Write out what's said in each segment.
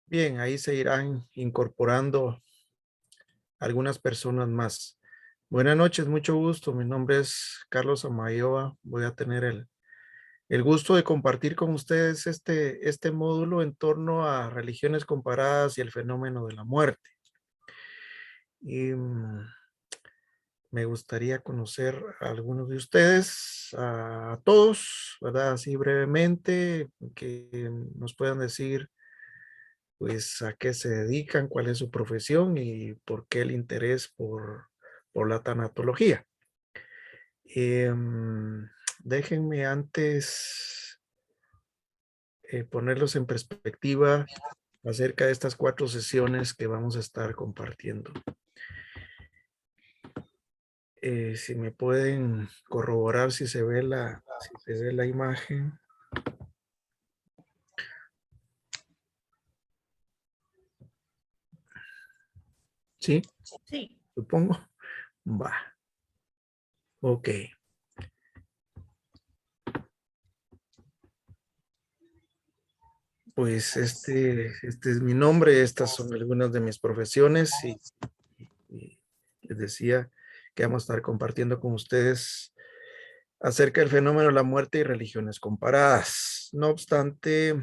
Bien, ahí se irán incorporando algunas personas más. Buenas noches, mucho gusto. Mi nombre es Carlos Amayoa. Voy a tener el gusto de compartir con ustedes este módulo en torno a religiones comparadas y el fenómeno de la muerte. Y me gustaría conocer a algunos de ustedes, a todos, ¿verdad? Así brevemente, que nos puedan decir pues a qué se dedican, cuál es su profesión y por qué el interés por la tanatología. Em, Déjenme antes ponerlos en perspectiva acerca de estas 4 sesiones que vamos a estar compartiendo. Si me pueden corroborar si se ve la imagen. ¿Sí? Sí. Supongo. Va. Ok. Pues este es mi nombre, estas son algunas de mis profesiones y les decía que vamos a estar compartiendo con ustedes acerca del fenómeno de la muerte y religiones comparadas. No obstante,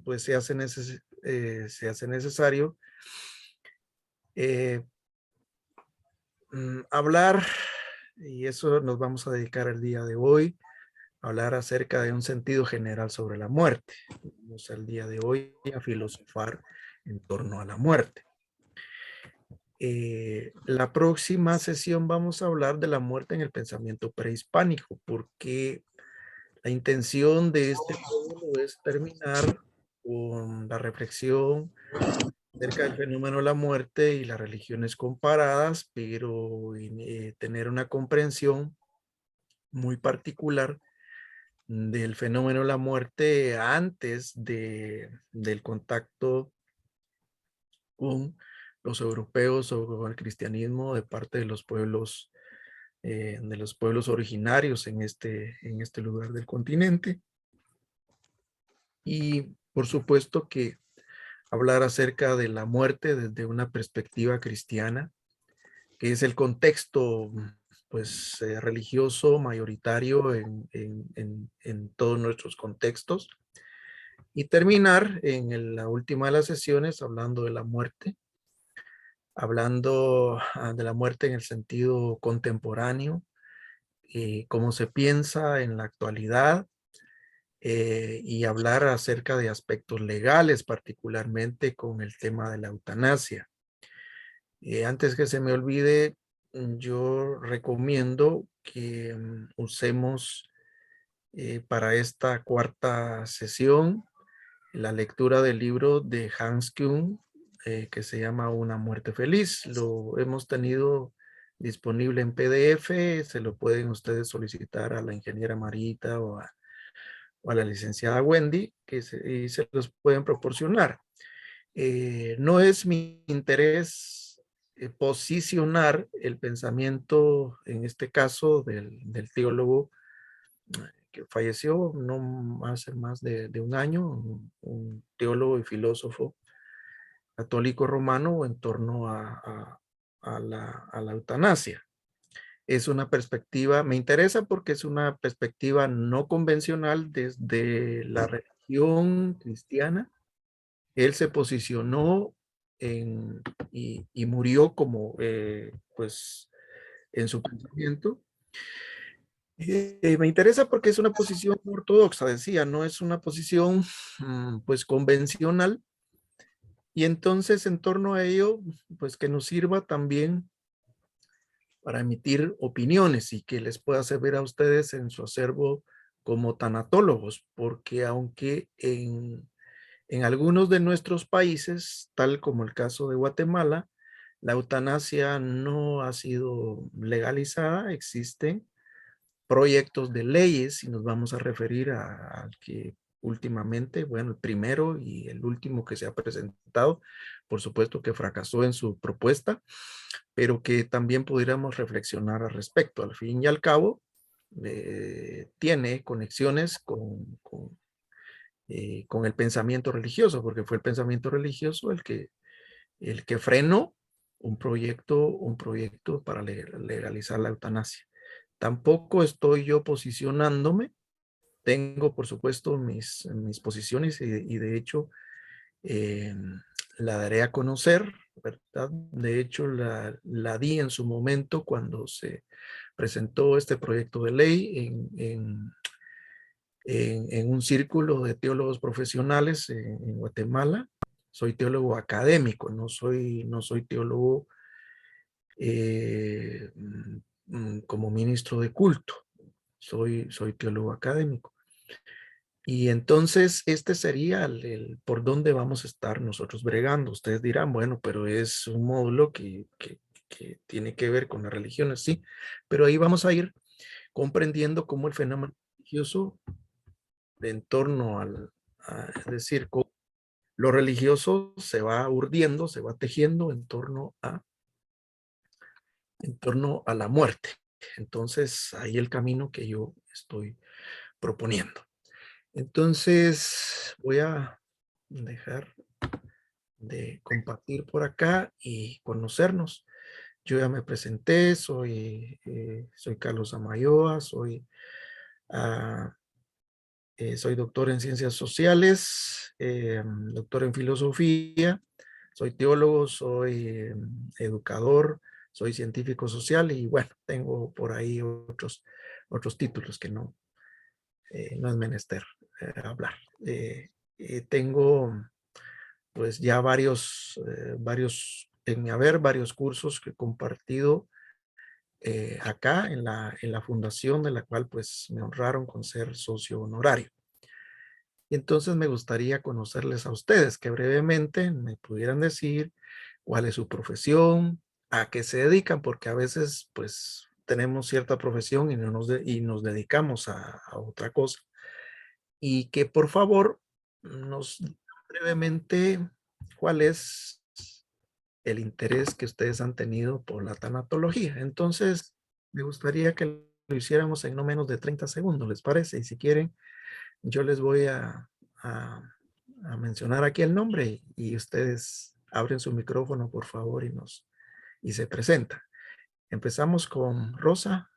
pues se hace necesario eh, hablar, y eso nos vamos a dedicar el día de hoy, a hablar acerca de un sentido general sobre la muerte. Vamos al día de hoy a filosofar en torno a la muerte. La próxima sesión vamos a hablar de la muerte en el pensamiento prehispánico, porque la intención de este módulo es terminar con la reflexión acerca del fenómeno de la muerte y las religiones comparadas, pero tener una comprensión muy particular del fenómeno de la muerte antes del contacto con los europeos o con el cristianismo de parte de los pueblos originarios en este lugar del continente. Y por supuesto que hablar acerca de la muerte desde una perspectiva cristiana, que es el contexto pues religioso mayoritario en todos nuestros contextos. Y terminar en la última de las sesiones hablando de la muerte, hablando de la muerte en el sentido contemporáneo, cómo se piensa en la actualidad, y hablar acerca de aspectos legales, particularmente con el tema de la eutanasia. Antes que se me olvide, yo recomiendo que usemos para esta cuarta sesión la lectura del libro de Hans Kuhn, que se llama Una muerte feliz. Lo hemos tenido disponible en PDF, se lo pueden ustedes solicitar a la ingeniera Marita o a la licenciada Wendy, y se los pueden proporcionar. No es mi interés posicionar el pensamiento, en este caso, del teólogo que falleció no hace más de un año, un teólogo y filósofo católico romano en torno a la eutanasia. Es una perspectiva, me interesa porque es una perspectiva no convencional desde la religión cristiana. Él se posicionó y murió como, pues, en su pensamiento. Me interesa porque es una posición ortodoxa, decía, no es una posición, pues, convencional. Y entonces, en torno a ello, pues, que nos sirva también para emitir opiniones y que les pueda servir a ustedes en su acervo como tanatólogos, porque aunque en algunos de nuestros países, tal como el caso de Guatemala, la eutanasia no ha sido legalizada, existen proyectos de leyes y nos vamos a referir al que últimamente, bueno, el primero y el último que se ha presentado, por supuesto que fracasó en su propuesta, pero que también pudiéramos reflexionar al respecto. Al fin y al cabo, tiene conexiones con el pensamiento religioso, porque fue el pensamiento religioso el que frenó un proyecto para legalizar la eutanasia. Tampoco estoy yo posicionándome, tengo por supuesto mis posiciones y de hecho eh, la daré a conocer, ¿verdad? De hecho la di en su momento cuando se presentó este proyecto de ley en un círculo de teólogos profesionales en Guatemala. Soy teólogo académico, no soy teólogo como ministro de culto, soy teólogo académico. Y entonces este sería por dónde vamos a estar nosotros bregando. Ustedes dirán, bueno, pero es un módulo que tiene que ver con las religiones, sí, pero ahí vamos a ir comprendiendo cómo el fenómeno religioso en torno es decir, lo religioso se va urdiendo, se va tejiendo en torno a la muerte. Entonces, ahí el camino que yo estoy proponiendo. Entonces, voy a dejar de compartir por acá y conocernos. Yo ya me presenté, soy Carlos Amayoa, ah, soy doctor en ciencias sociales, doctor en filosofía, soy teólogo, soy educador, soy científico social y bueno, tengo por ahí otros títulos que no es menester hablar. Tengo pues ya en mi haber, varios cursos que he compartido acá en la fundación de la cual pues me honraron con ser socio honorario. Y entonces me gustaría conocerles a ustedes, que brevemente me pudieran decir cuál es su profesión, a qué se dedican, porque a veces pues tenemos cierta profesión y, y nos dedicamos a otra cosa. Y que por favor nos digan brevemente cuál es el interés que ustedes han tenido por la tanatología. Entonces, me gustaría que lo hiciéramos en no menos de 30 segundos, ¿les parece? Y si quieren, yo les voy a, a mencionar aquí el nombre y ustedes abren su micrófono, por favor, y se presentan. Empezamos con Rosa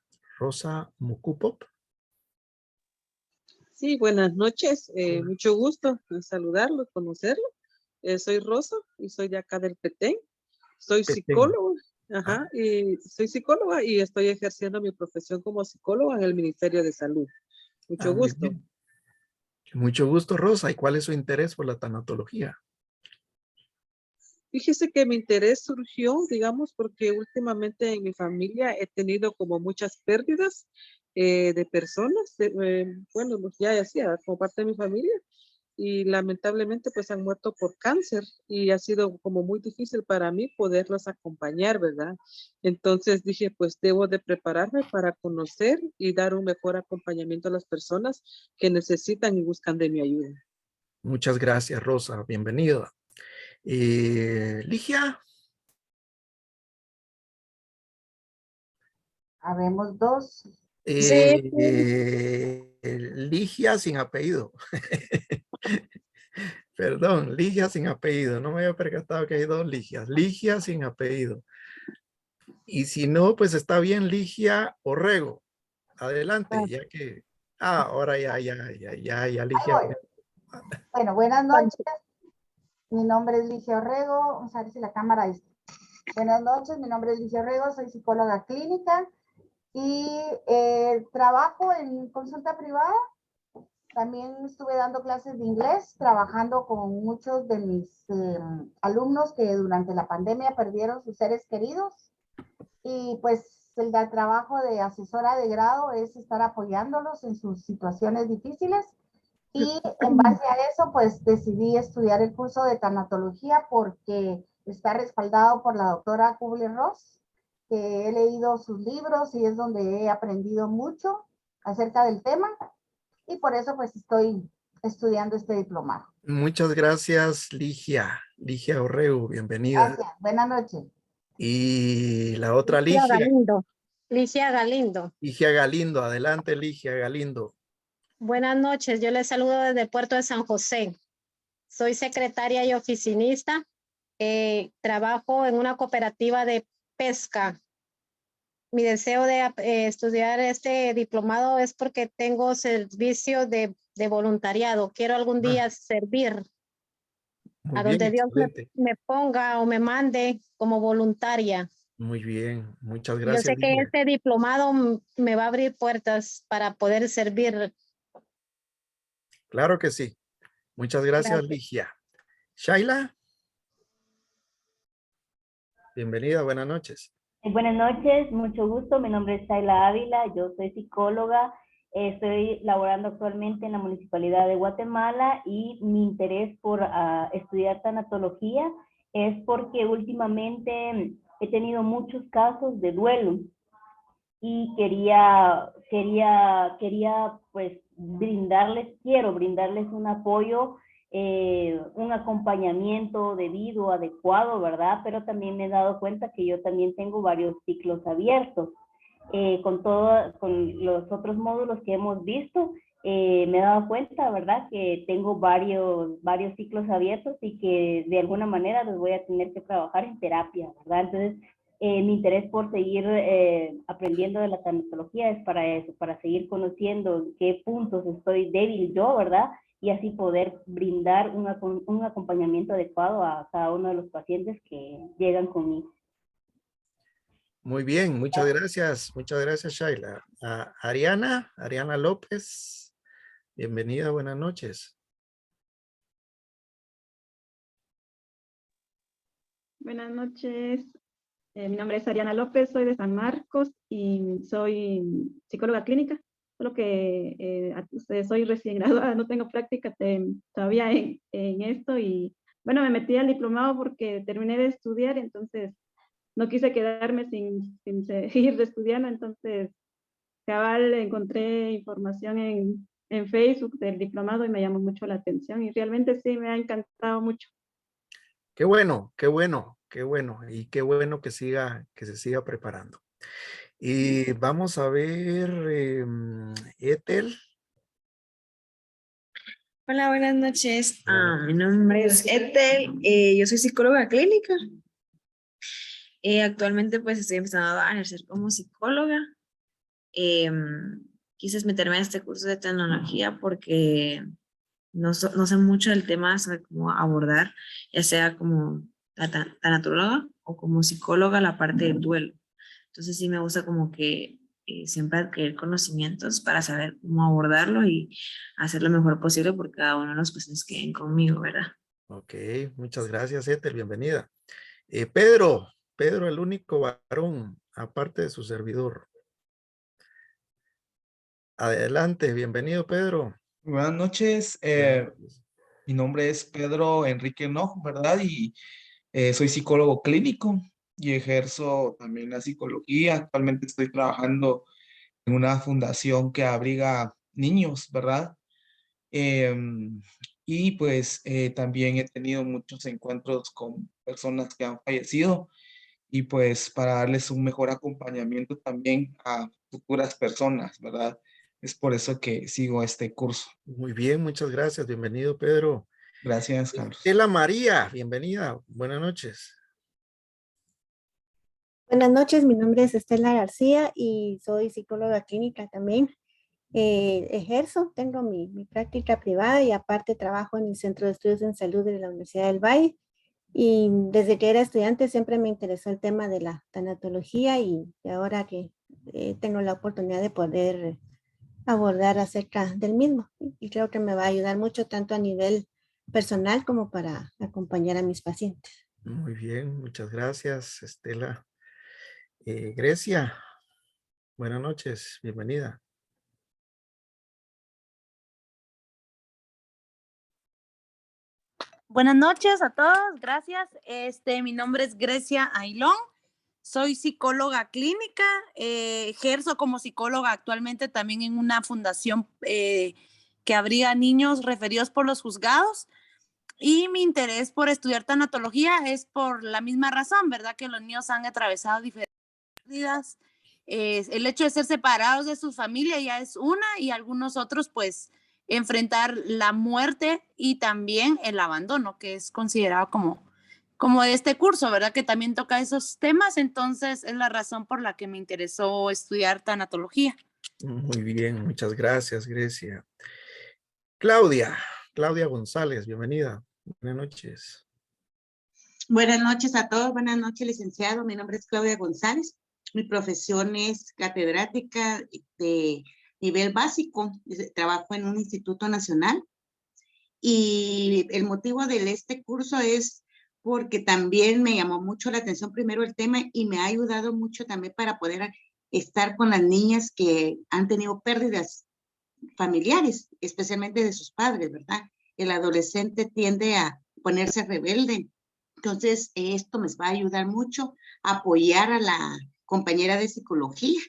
Mukupop. Sí, buenas noches. Hola, Mucho gusto en saludarlo, conocerlo. Soy Rosa y soy de acá del Petén. Soy Petén. psicóloga, Ah, y soy psicóloga y estoy ejerciendo mi profesión como psicóloga en el Ministerio de Salud. Mucho muy gusto. bien. Mucho gusto, Rosa. ¿Y cuál es su interés por la tanatología? Fíjese que mi interés surgió, digamos, porque últimamente en mi familia he tenido como muchas pérdidas de personas, bueno, pues ya decía, como parte de mi familia, y lamentablemente pues han muerto por cáncer y ha sido como muy difícil para mí poderlos acompañar, ¿verdad? Entonces dije, pues debo de prepararme para conocer y dar un mejor acompañamiento a las personas que necesitan y buscan de mi ayuda. Muchas gracias, Rosa. Bienvenida. Ligia. Habemos dos. Sí, Ligia sin apellido. Perdón, Ligia sin apellido. No me había percatado que hay dos Ligias. Ligia sin apellido. Y si no, pues está bien, Ligia Orrego. Adelante, ya que... Ah, ahora ya, Ahí Ligia. voy. Bueno, buenas noches. Mi nombre es Ligia Orrego. Vamos a ver si la cámara está. Buenas noches, mi nombre es Ligia Orrego, soy psicóloga clínica y trabajo en consulta privada. También estuve dando clases de inglés, trabajando con muchos de mis alumnos que durante la pandemia perdieron sus seres queridos. Y pues el trabajo de asesora de grado es estar apoyándolos en sus situaciones difíciles. Y en base a eso, pues decidí estudiar el curso de tanatología porque está respaldado por la doctora Kubler-Ross, que he leído sus libros y es donde he aprendido mucho acerca del tema. Y por eso pues estoy estudiando este diplomado. Muchas gracias, Ligia. Ligia Orrego, bienvenida. Gracias, buenas noches. Y la otra Licia Ligia, Galindo. Licia Galindo. Ligia Galindo. Adelante, Ligia Galindo. Buenas noches, yo les saludo desde el puerto de San José. Soy secretaria y oficinista. Trabajo en una cooperativa de pesca. Mi deseo de estudiar este diplomado es porque tengo servicio de voluntariado. Quiero algún día servir Muy a bien, donde Dios excelente. me ponga o me mande como voluntaria. Muy bien, muchas Yo gracias, sé que Ligia. este diplomado me va a abrir puertas para poder servir. Claro que sí. Muchas gracias, Gracias. Ligia. Shaila, bienvenida, buenas noches. Buenas noches, mucho gusto. Mi nombre es Shayla Ávila, yo soy psicóloga. Estoy laborando actualmente en la Municipalidad de Guatemala y mi interés por estudiar tanatología es porque últimamente he tenido muchos casos de duelo y quería pues quiero brindarles un apoyo, un acompañamiento debido, adecuado, ¿verdad? Pero también me he dado cuenta que yo también tengo varios ciclos abiertos. Con los otros módulos que hemos visto, me he dado cuenta, ¿verdad? Que tengo varios ciclos abiertos y que de alguna manera los voy a tener que trabajar en terapia, ¿verdad? Entonces, mi interés por seguir aprendiendo de la tanatología es para eso, para seguir conociendo en qué puntos estoy débil yo, ¿verdad? Y así poder brindar un acompañamiento adecuado a cada uno de los pacientes que llegan conmigo. Muy bien, muchas gracias, Shaila. Ariana López, bienvenida, buenas noches. Buenas noches, mi nombre es Ariana López, soy de San Marcos y soy psicóloga clínica, solo que soy recién graduada, no tengo práctica todavía en esto y bueno, me metí al diplomado porque terminé de estudiar, entonces no quise quedarme sin seguir estudiando, entonces cabal encontré información en Facebook del diplomado y me llamó mucho la atención y realmente sí me ha encantado mucho. Qué bueno, qué bueno, qué bueno. Y qué bueno que se siga preparando. Y vamos a ver, Ethel. Hola, buenas noches. Mi nombre es Ethel. Yo soy psicóloga clínica. Actualmente pues estoy empezando a ejercer como psicóloga. Quise meterme a este curso de tecnología porque no sé mucho del tema sobre cómo abordar, ya sea como tanatóloga o como psicóloga, la parte del duelo. Entonces sí me gusta como que siempre adquirir conocimientos para saber cómo abordarlo y hacer lo mejor posible por cada uno de los pacientes que ven conmigo, ¿verdad? Ok, muchas gracias, Ethel, bienvenida. Pedro, el único varón, aparte de su servidor. Adelante, bienvenido, Pedro. Buenas noches, mi nombre es Pedro Enrique Nojo, ¿verdad? Y soy psicólogo clínico y ejerzo también la psicología. Actualmente estoy trabajando en una fundación que abriga niños, ¿verdad? Y pues también he tenido muchos encuentros con personas que han fallecido y pues para darles un mejor acompañamiento también a futuras personas, ¿verdad? Es por eso que sigo este curso. Muy bien, muchas gracias. Bienvenido, Pedro. Gracias, Carlos. Estela María, bienvenida. Buenas noches. Buenas noches, mi nombre es Estela García y soy psicóloga clínica también. Ejerzo, tengo mi práctica privada y aparte trabajo en el Centro de Estudios en Salud de la Universidad del Valle. Y desde que era estudiante siempre me interesó el tema de la tanatología y ahora que tengo la oportunidad de poder abordar acerca del mismo. Y creo que me va a ayudar mucho tanto a nivel personal como para acompañar a mis pacientes. Muy bien, muchas gracias, Estela. Grecia, buenas noches, bienvenida. Buenas noches a todos, gracias. Mi nombre es Grecia Ailón, soy psicóloga clínica, ejerzo como psicóloga actualmente también en una fundación que abriga niños referidos por los juzgados y mi interés por estudiar tanatología es por la misma razón, ¿verdad? Que los niños han atravesado diferentes vidas el hecho de ser separados de su familia ya es una, y algunos otros pues enfrentar la muerte y también el abandono, que es considerado como de este curso, ¿verdad? Que también toca esos temas, entonces es la razón por la que me interesó estudiar tanatología. Muy bien, muchas gracias, Grecia. Claudia González, bienvenida. Buenas noches. Buenas noches a todos, buenas noches, licenciado. Mi nombre es Claudia González. Mi profesión es catedrática de nivel básico. Trabajo en un instituto nacional. Y el motivo de este curso es porque también me llamó mucho la atención primero el tema y me ha ayudado mucho también para poder estar con las niñas que han tenido pérdidas familiares, especialmente de sus padres, ¿verdad? El adolescente tiende a ponerse rebelde. Entonces, esto me va a ayudar mucho a apoyar a la compañera de psicología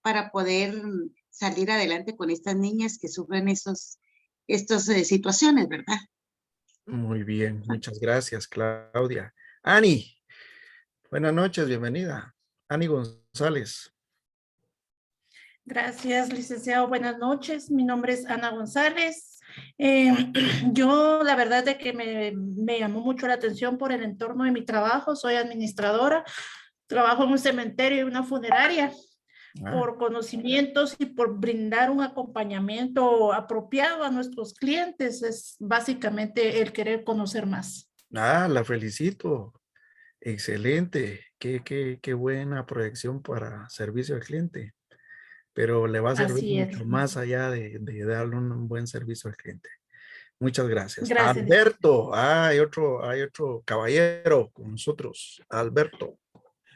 para poder salir adelante con estas niñas que sufren estas situaciones, ¿verdad? Muy bien, muchas gracias, Claudia. Ani, buenas noches, bienvenida. Ani González. Gracias, licenciado. Buenas noches. Mi nombre es Ana González. Yo, la verdad es que me llamó mucho la atención por el entorno de mi trabajo. Soy administradora. Trabajo en un cementerio y una funeraria. Por conocimientos y por brindar un acompañamiento apropiado a nuestros clientes. Es básicamente el querer conocer más. La felicito. Excelente. Qué buena proyección para servicio al cliente. Pero le va a servir mucho más allá de darle un buen servicio al cliente. Muchas gracias. Gracias. Alberto, hay otro caballero con nosotros. Alberto,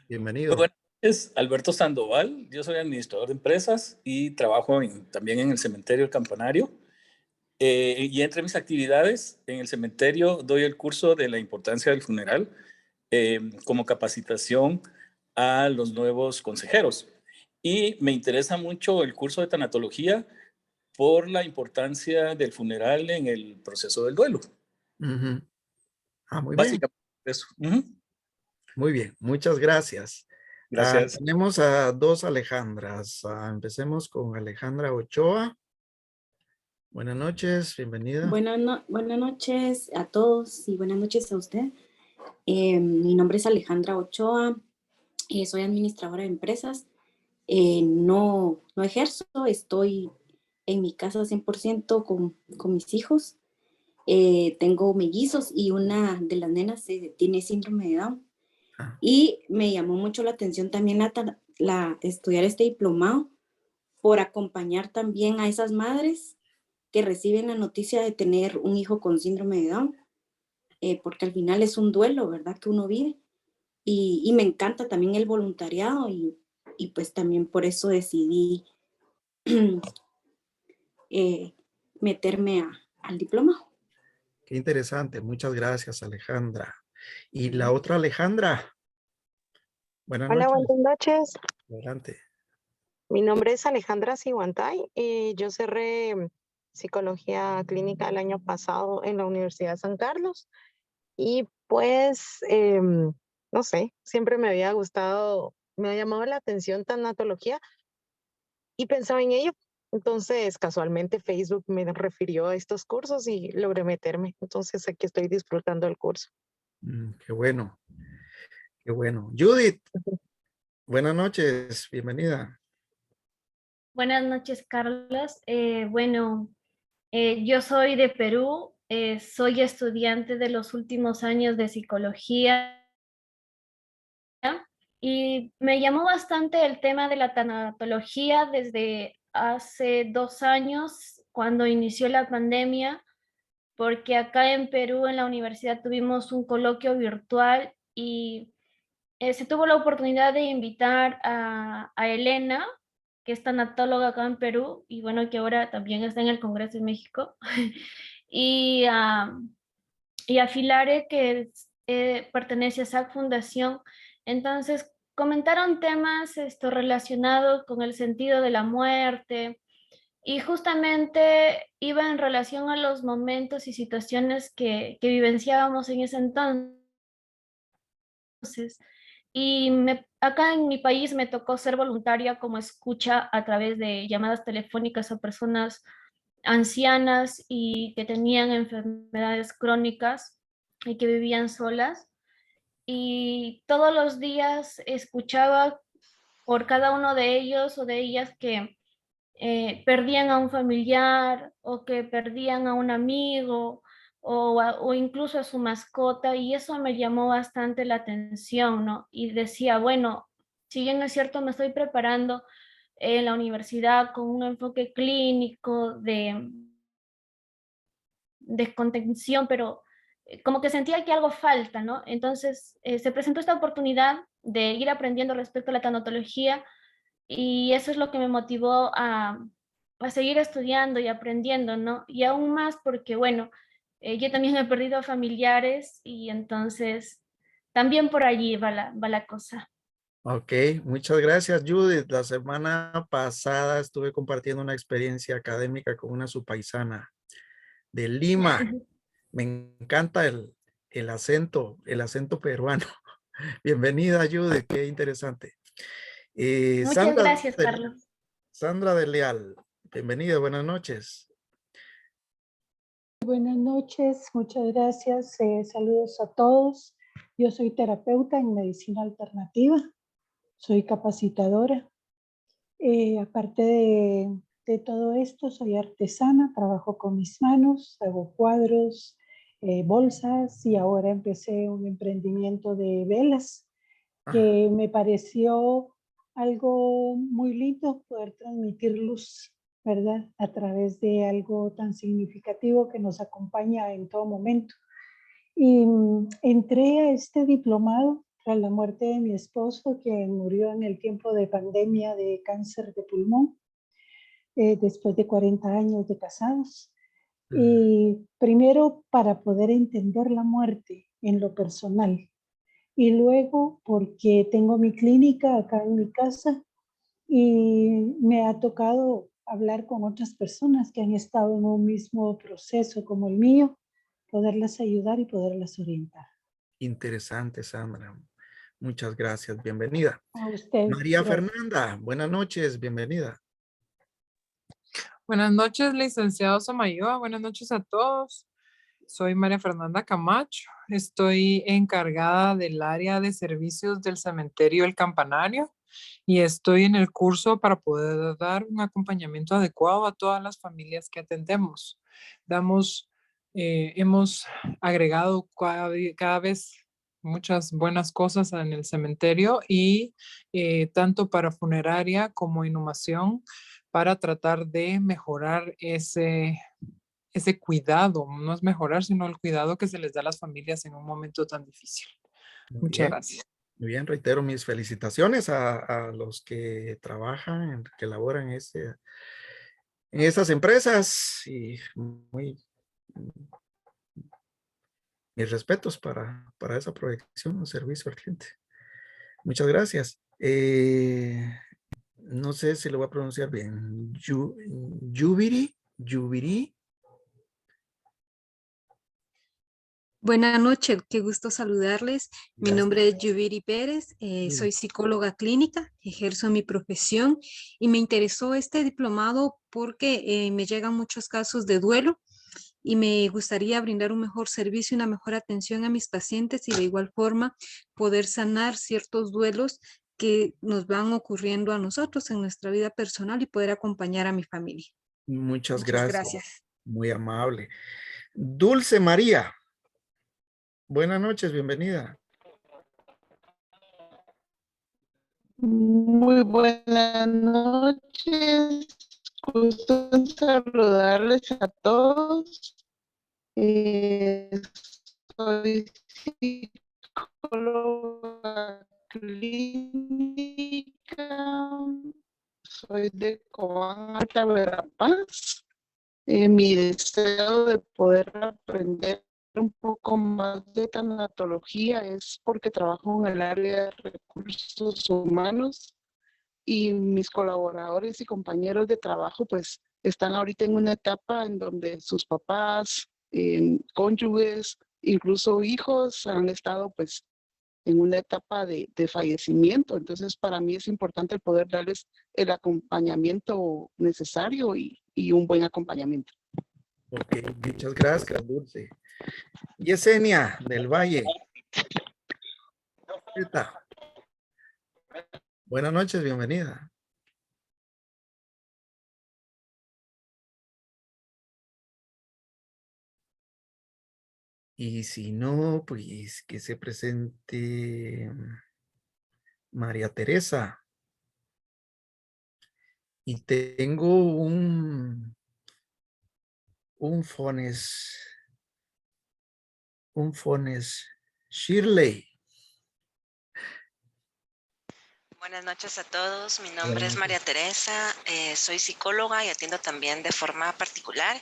bienvenido. Buenas noches, Alberto Sandoval. Yo soy administrador de empresas y trabajo también en el cementerio El Campanario. Y entre mis actividades en el cementerio doy el curso de la importancia del funeral como capacitación a los nuevos consejeros. Y me interesa mucho el curso de tanatología por la importancia del funeral en el proceso del duelo. Muy básicamente bien. Eso. Muy bien, muchas gracias. Gracias. Tenemos a dos Alejandras. Empecemos con Alejandra Ochoa. Buenas noches, bienvenida. Buenas noches a todos y buenas noches a usted. Mi nombre es Alejandra Ochoa, soy administradora de empresas. No ejerzo, estoy en mi casa 100% con mis hijos. Tengo mellizos y una de las nenas tiene síndrome de Down. Y me llamó mucho la atención también estudiar este diplomado por acompañar también a esas madres que reciben la noticia de tener un hijo con síndrome de Down, porque al final es un duelo, ¿verdad?, que uno vive. Y me encanta también el voluntariado y pues también por eso decidí meterme al diplomado. Qué interesante, muchas gracias, Alejandra. Y la otra Alejandra. Buenas noches. Hola, buenas noches. Adelante. Mi nombre es Alejandra Siguantay y yo cerré psicología clínica el año pasado en la Universidad de San Carlos. Y pues, no sé, siempre me había gustado, me ha llamado la atención tanatología y pensaba en ello. Entonces, casualmente Facebook me refirió a estos cursos y logré meterme. Entonces, aquí estoy disfrutando del curso. Qué bueno. Qué bueno. Judith, buenas noches, bienvenida. Buenas noches, Carlos. Yo soy de Perú, soy estudiante de los últimos años de psicología y me llamó bastante el tema de la tanatología desde hace 2 años, cuando inició la pandemia, porque acá en Perú, en la universidad, tuvimos un coloquio virtual y se tuvo la oportunidad de invitar a Elena, que es tanatóloga acá en Perú, y bueno, que ahora también está en el Congreso de México, y a Filare, que pertenece a esa fundación. Entonces, comentaron temas relacionados con el sentido de la muerte, y justamente iba en relación a los momentos y situaciones que vivenciábamos en ese entonces. Y acá en mi país me tocó ser voluntaria como escucha a través de llamadas telefónicas a personas ancianas y que tenían enfermedades crónicas y que vivían solas. Y todos los días escuchaba por cada uno de ellos o de ellas que perdían a un familiar o que perdían a un amigo o incluso a su mascota, y eso me llamó bastante la atención, ¿no? Y decía, bueno, si bien es cierto, me estoy preparando en la universidad con un enfoque clínico de contención, pero como que sentía que algo falta, ¿no? Entonces se presentó esta oportunidad de ir aprendiendo respecto a la tanatología, y eso es lo que me motivó a seguir estudiando y aprendiendo, ¿no? Y aún más porque, bueno, yo también he perdido familiares y entonces también por allí va la cosa. Ok, muchas gracias, Judith. La semana pasada estuve compartiendo una experiencia académica con una subpaisana de Lima. Me encanta el acento peruano. Bienvenida, Judith, qué interesante. Muchas gracias, Carlos. Sandra de Leal, bienvenida, buenas noches. Buenas noches, muchas gracias. Saludos a todos. Yo soy terapeuta en medicina alternativa, soy capacitadora. Aparte de todo esto, soy artesana, trabajo con mis manos, hago cuadros, bolsas, y ahora empecé un emprendimiento de velas que me pareció algo muy lindo poder transmitir luz, ¿verdad? A través de algo tan significativo que nos acompaña en todo momento. Y entré a este diplomado tras la muerte de mi esposo, que murió en el tiempo de pandemia de cáncer de pulmón, después de 40 años de casados. Y primero para poder entender la muerte en lo personal, y luego porque tengo mi clínica acá en mi casa y me ha tocado hablar con otras personas que han estado en un mismo proceso como el mío, poderlas ayudar y poderlas orientar. Interesante, Sandra. Muchas gracias, bienvenida. A usted. María Gracias. Fernanda, buenas noches, bienvenida. Buenas noches, licenciado Somayoa. Buenas noches a todos. Soy María Fernanda Camacho. Estoy encargada del área de servicios del cementerio El Campanario y estoy en el curso para poder dar un acompañamiento adecuado a todas las familias que atendemos. Hemos agregado cada vez muchas buenas cosas en el cementerio y tanto para funeraria como inhumación, para tratar de mejorar ese cuidado, no es mejorar, sino el cuidado que se les da a las familias en un momento tan difícil. Muchas gracias. Muy bien, reitero mis felicitaciones a los que trabajan, que laboran en estas empresas, y mis respetos para esa proyección o servicio al cliente. Muchas gracias. No sé si lo voy a pronunciar bien. Yubiri. Buenas noches, qué gusto saludarles. Mi nombre es Yubiri Pérez, soy psicóloga clínica, ejerzo mi profesión y me interesó este diplomado porque me llegan muchos casos de duelo y me gustaría brindar un mejor servicio y una mejor atención a mis pacientes, y de igual forma poder sanar ciertos duelos que nos van ocurriendo a nosotros en nuestra vida personal y poder acompañar a mi familia. Muchas Muchas gracias. gracias. Muy amable. Dulce María. Buenas noches, bienvenida. Muy buenas noches. Gusto en saludarles a todos. Soy psicóloga clínica. Soy de Cobán, Alta Verapaz. Mi deseo de poder aprender un poco más de tanatología es porque trabajo en el área de recursos humanos y mis colaboradores y compañeros de trabajo pues están ahorita en una etapa en donde sus papás, cónyuges, incluso hijos han estado pues en una etapa de fallecimiento. Entonces, para mí es importante el poder darles el acompañamiento necesario y un buen acompañamiento. Ok, muchas gracias, Dulce. Yesenia del Valle. Buenas noches, bienvenida. Y si no, pues que se presente María Teresa. Y tengo un fones Shirley. Buenas noches a todos, mi nombre es María Teresa, soy psicóloga y atiendo también de forma particular.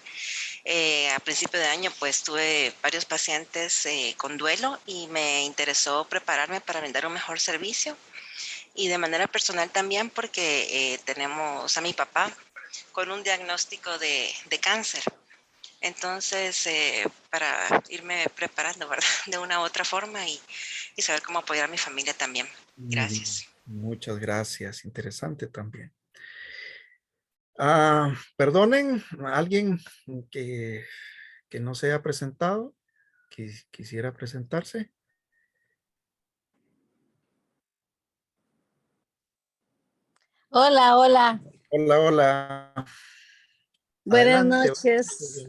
A principio de año pues tuve varios pacientes con duelo y me interesó prepararme para brindar un mejor servicio y de manera personal también porque tenemos a mi papá con un diagnóstico de cáncer. Entonces, para irme preparando, ¿verdad? De una u otra forma y saber cómo apoyar a mi familia también. Gracias. Muchas gracias, interesante también. Perdonen, alguien que no se haya presentado, que quisiera presentarse. Hola, hola. Hola, hola. Buenas Adelante. noches.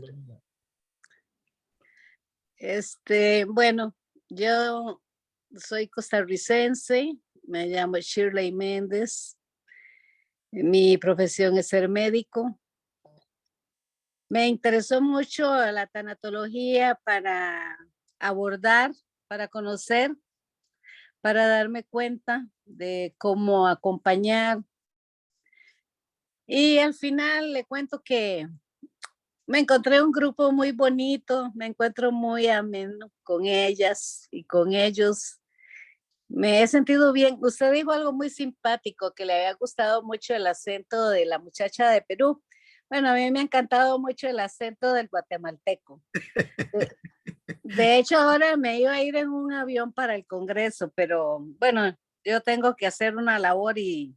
Bueno, yo soy costarricense, me llamo Shirley Méndez. Mi profesión es ser médico. Me interesó mucho la tanatología para abordar, para conocer, para darme cuenta de cómo acompañar. Y al final le cuento que me encontré un grupo muy bonito, me encuentro muy ameno con ellas y con ellos. Me he sentido bien. Usted dijo algo muy simpático, que le había gustado mucho el acento de la muchacha de Perú. Bueno, a mí me ha encantado mucho el acento del guatemalteco. De hecho, ahora me iba a ir en un avión para el Congreso, pero bueno, yo tengo que hacer una labor y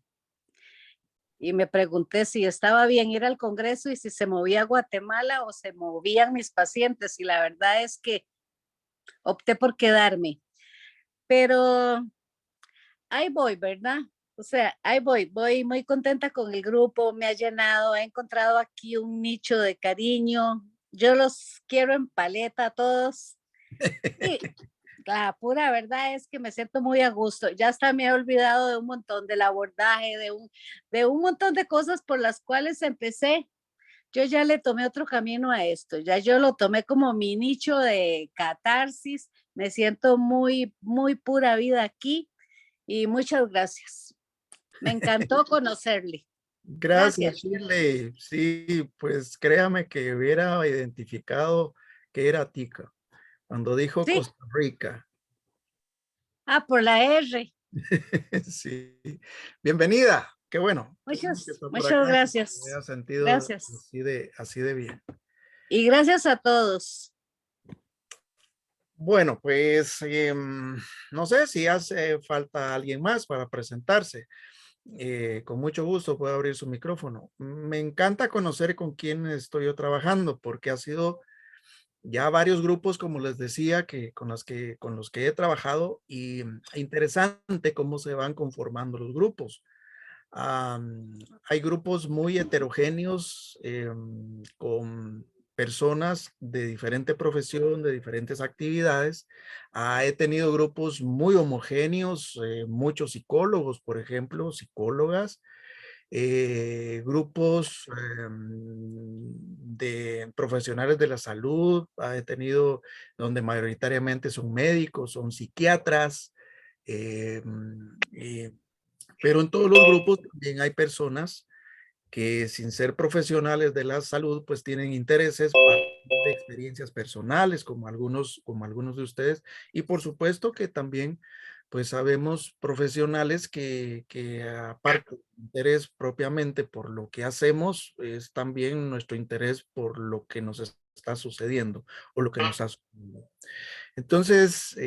me pregunté si estaba bien ir al Congreso y si se movía a Guatemala o se movían mis pacientes. Y la verdad es que opté por quedarme. Pero ahí voy, ¿verdad? O sea, ahí voy muy contenta con el grupo, me ha llenado, he encontrado aquí un nicho de cariño. Yo los quiero en paleta a todos. Y la pura verdad es que me siento muy a gusto. Ya hasta me he olvidado de un montón del abordaje, de un montón de cosas por las cuales empecé. Yo ya le tomé otro camino a esto. Ya yo lo tomé como mi nicho de catarsis. Me siento muy, muy pura vida aquí y muchas gracias. Me encantó conocerle. Gracias, Shirley. Sí, pues créame que hubiera identificado que era tica cuando dijo Sí. Costa Rica. Por la R. Sí. Bienvenida. Qué bueno. Muchas Acá, gracias. me ha sentido Gracias. así de bien. Y gracias a todos. Bueno, pues no sé si hace falta alguien más para presentarse. Con mucho gusto puedo abrir su micrófono. Me encanta conocer con quién estoy yo trabajando porque ha sido ya varios grupos, como les decía, con los que he trabajado y interesante cómo se van conformando los grupos. Hay grupos muy heterogéneos con personas de diferente profesión, de diferentes actividades. He tenido grupos muy homogéneos, muchos psicólogos, por ejemplo, psicólogas, grupos de profesionales de la salud. He tenido donde mayoritariamente son médicos, son psiquiatras, pero en todos los grupos también hay personas que sin ser profesionales de la salud, pues tienen intereses de experiencias personales, como algunos de ustedes, y por supuesto que también pues sabemos profesionales que aparte del interés propiamente por lo que hacemos, es también nuestro interés por lo que nos está sucediendo o lo que nos ha sucedido. Entonces,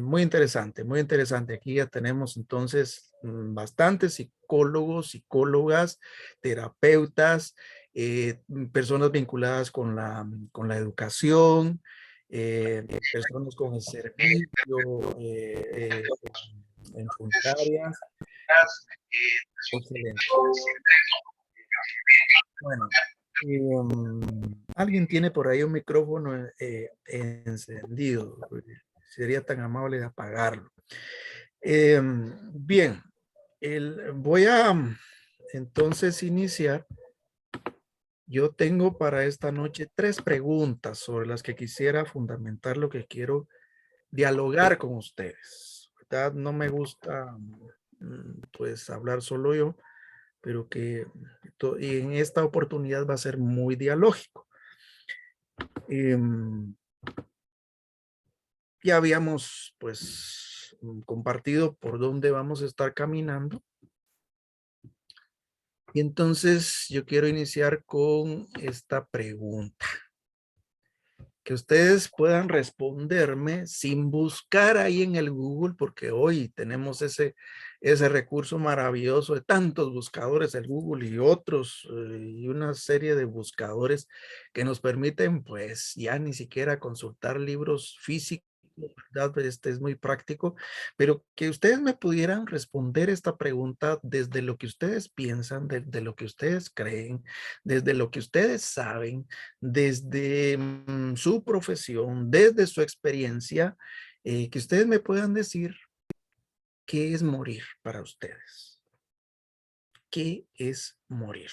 muy interesante, muy interesante. Aquí ya tenemos entonces bastantes psicólogos, psicólogas, terapeutas, personas vinculadas con la educación, personas con el servicio en funerarias. Excelente. Bueno, alguien tiene por ahí un micrófono encendido. Sería tan amable de apagarlo. Bien, voy a entonces iniciar. Yo tengo para esta noche 3 preguntas sobre las que quisiera fundamentar lo que quiero dialogar con ustedes, ¿verdad? No me gusta pues hablar solo yo, pero y en esta oportunidad va a ser muy dialógico. Ya habíamos pues compartido por dónde vamos a estar caminando. Y entonces yo quiero iniciar con esta pregunta. Que ustedes puedan responderme sin buscar ahí en el Google, porque hoy tenemos ese recurso maravilloso de tantos buscadores, el Google y otros, y una serie de buscadores que nos permiten pues ya ni siquiera consultar libros físicos, ¿verdad? Este es muy práctico, pero que ustedes me pudieran responder esta pregunta desde lo que ustedes piensan, desde lo que ustedes creen, desde lo que ustedes saben, desde su profesión, desde su experiencia, que ustedes me puedan decir qué es morir para ustedes. ¿Qué es morir?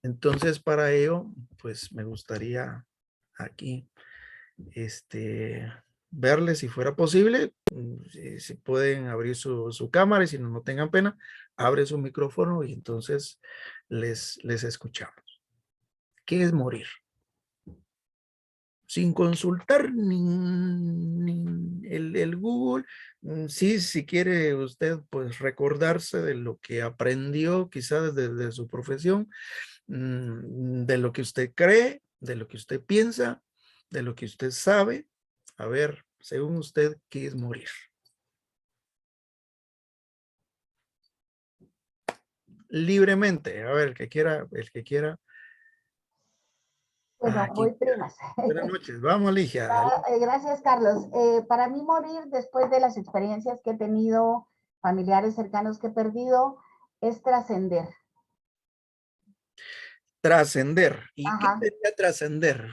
Entonces, para ello, pues me gustaría aquí verles si fuera posible, si pueden abrir su cámara y si no, no tengan pena, abre su micrófono y entonces les escuchamos. ¿Qué es morir? Sin consultar el Google, sí, si quiere usted pues recordarse de lo que aprendió quizás desde su profesión, de lo que usted cree, de lo que usted piensa, de lo que usted sabe. A ver, según usted, ¿qué es morir? Libremente, a ver, el que quiera. Bueno, Aquí. voy primas. Buenas noches, vamos, Ligia. Gracias, Carlos. Para mí morir, después de las experiencias que he tenido, familiares cercanos que he perdido, es trascender. Trascender. ¿Y qué sería trascender?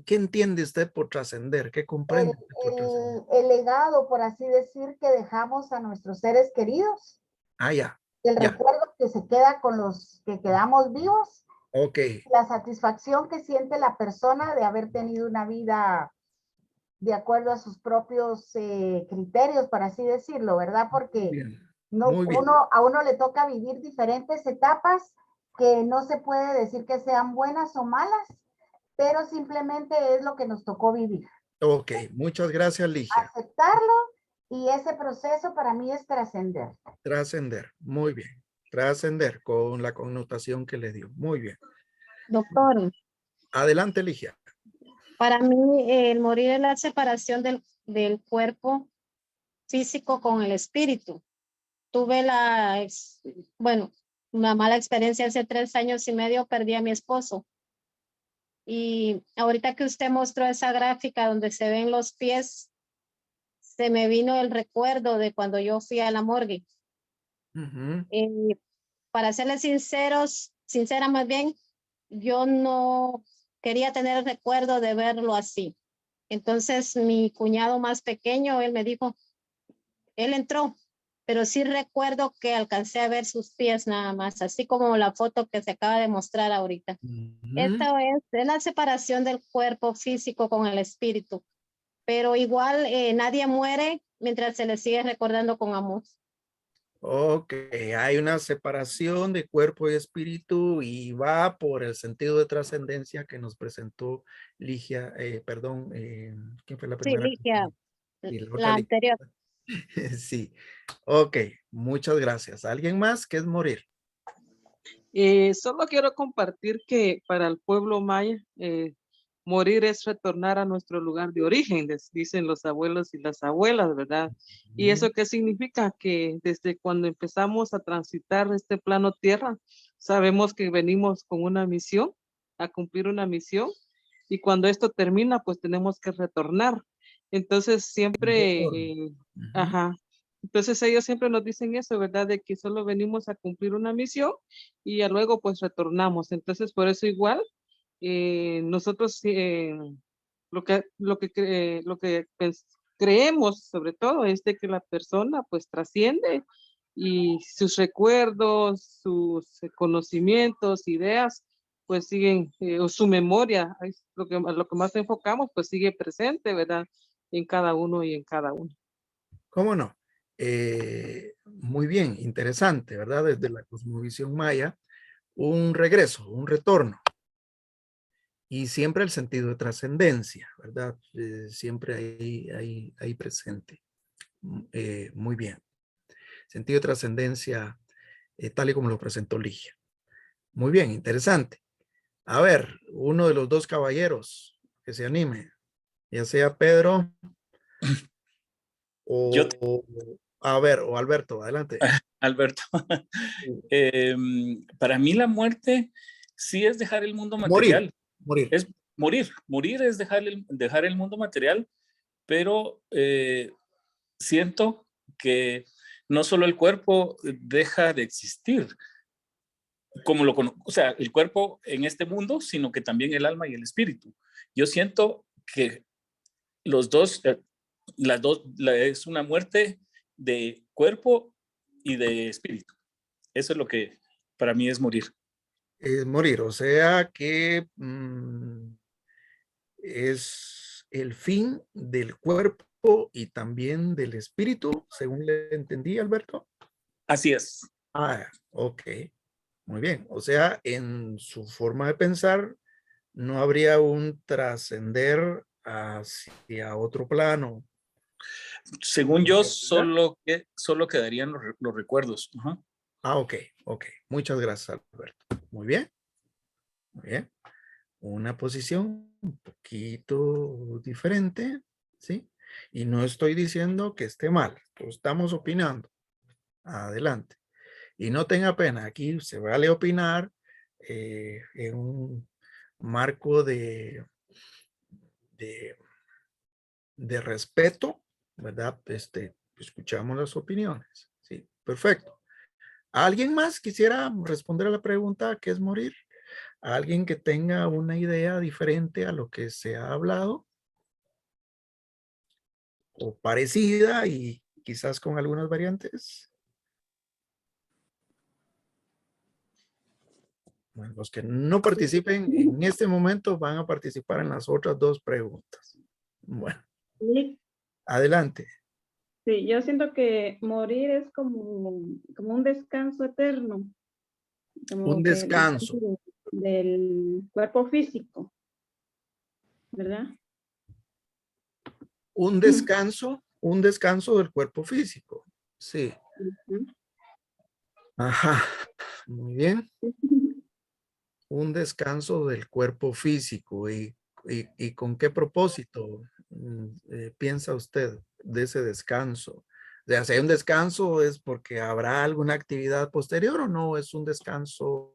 ¿Qué entiende usted por trascender? ¿Qué comprende por trascender? El legado, por así decir, que dejamos a nuestros seres queridos. Ah, ya. El recuerdo que se queda con los que quedamos vivos. Ok. La satisfacción que siente la persona de haber tenido una vida de acuerdo a sus propios criterios, por así decirlo, ¿verdad? Porque a uno le toca vivir diferentes etapas que no se puede decir que sean buenas o malas, pero simplemente es lo que nos tocó vivir. Ok, muchas gracias, Ligia. Aceptarlo y ese proceso para mí es trascender. Trascender, muy bien. Trascender con la connotación que le dio. Muy bien. Doctor. Adelante, Ligia. Para mí, el morir es la separación del cuerpo físico con el espíritu. Tuve una mala experiencia hace 3 años y medio, perdí a mi esposo. Y ahorita que usted mostró esa gráfica donde se ven los pies, se me vino el recuerdo de cuando yo fui a la morgue. Para serles sincera más bien, yo no quería tener el recuerdo de verlo así. Entonces mi cuñado más pequeño, él me dijo, él entró, pero sí recuerdo que alcancé a ver sus pies nada más, así como la foto que se acaba de mostrar ahorita. Esto es la separación del cuerpo físico con el espíritu, pero igual nadie muere mientras se le sigue recordando con amor. Ok, hay una separación de cuerpo y espíritu y va por el sentido de trascendencia que nos presentó Ligia, ¿quién fue la primera? Sí, Ligia. Y la otra La anterior. Sí. Ok, muchas gracias. ¿Alguien más? ¿Qué es morir? Solo quiero compartir que para el pueblo maya, morir es retornar a nuestro lugar de origen, les dicen los abuelos y las abuelas, ¿verdad? ¿Y eso qué significa? Que desde cuando empezamos a transitar este plano tierra, sabemos que venimos con una misión, a cumplir una misión, y cuando esto termina, pues tenemos que retornar. Entonces siempre, ajá, entonces ellos siempre nos dicen eso, ¿verdad? De que solo venimos a cumplir una misión y ya luego pues retornamos. Entonces por eso igual nosotros creemos sobre todo es de que la persona pues trasciende y sus recuerdos, sus conocimientos, ideas pues siguen, o su memoria, es a lo que más enfocamos pues sigue presente, ¿verdad? En cada uno y en cada uno. ¿Cómo no? Muy bien, interesante, ¿verdad? Desde la cosmovisión maya, un regreso, un retorno. Y siempre el sentido de trascendencia, ¿verdad? Siempre ahí presente. Muy bien. Sentido de trascendencia, tal y como lo presentó Ligia. Muy bien, interesante. A ver, uno de los dos caballeros que se anime, ya sea Pedro o Alberto, adelante. Alberto, para mí la muerte sí es dejar el mundo material. Morir. Es morir es dejar el mundo material, pero siento que no solo el cuerpo deja de existir, o sea, el cuerpo en este mundo, sino que también el alma y el espíritu. Yo siento que los dos, es una muerte de cuerpo y de espíritu. Eso es lo que para mí es morir. Morir, o sea que es el fin del cuerpo y también del espíritu, según le entendí, Alberto. Así es. Ah, ok. Muy bien. O sea, en su forma de pensar, no habría un trascender hacia otro plano. Según yo, solo quedarían los recuerdos. Uh-huh. Ah, ok. Muchas gracias, Alberto. Muy bien. Una posición un poquito diferente, ¿sí? Y no estoy diciendo que esté mal, estamos opinando. Adelante. Y no tenga pena, aquí se vale opinar en un marco de respeto, ¿verdad? Escuchamos las opiniones. Sí, perfecto. ¿Alguien más quisiera responder a la pregunta qué es morir? ¿Alguien que tenga una idea diferente a lo que se ha hablado? ¿O parecida y quizás con algunas variantes? Bueno, los que no participen en este momento van a participar en las otras dos preguntas. Bueno. Adelante. Sí, yo siento que morir es como un descanso eterno. Un descanso. Del cuerpo físico, ¿verdad? Un descanso del cuerpo físico. Sí. Ajá, muy bien. Un descanso del cuerpo físico. ¿Y con qué propósito piensa usted de ese descanso? O sea, si hay un descanso, ¿es porque habrá alguna actividad posterior o no? ¿Es un descanso?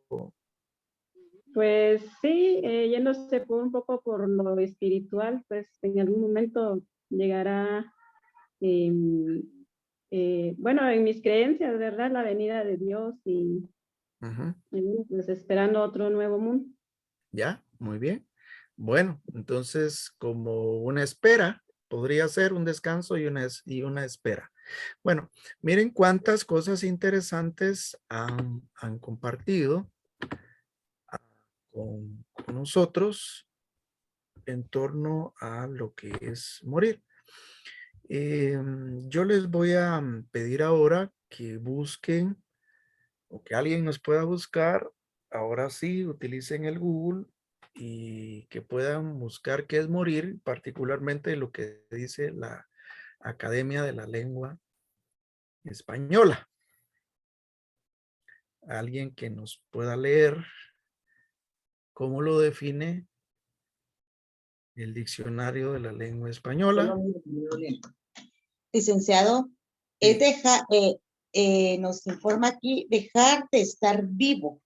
Pues sí, yéndose un poco por lo espiritual, pues en algún momento llegará, bueno, en mis creencias, ¿verdad? La venida de Dios y pues esperando otro nuevo mundo. Ya, muy bien. Bueno, entonces como una espera, podría ser un descanso y una espera. Bueno, miren cuántas cosas interesantes han compartido con nosotros en torno a lo que es morir. Yo les voy a pedir ahora que busquen o que alguien nos pueda buscar. Ahora sí, utilicen el Google y que puedan buscar qué es morir, particularmente lo que dice la Academia de la Lengua Española. Alguien que nos pueda leer cómo lo define el diccionario de la lengua española. Licenciado, es nos informa aquí, dejar de estar vivo,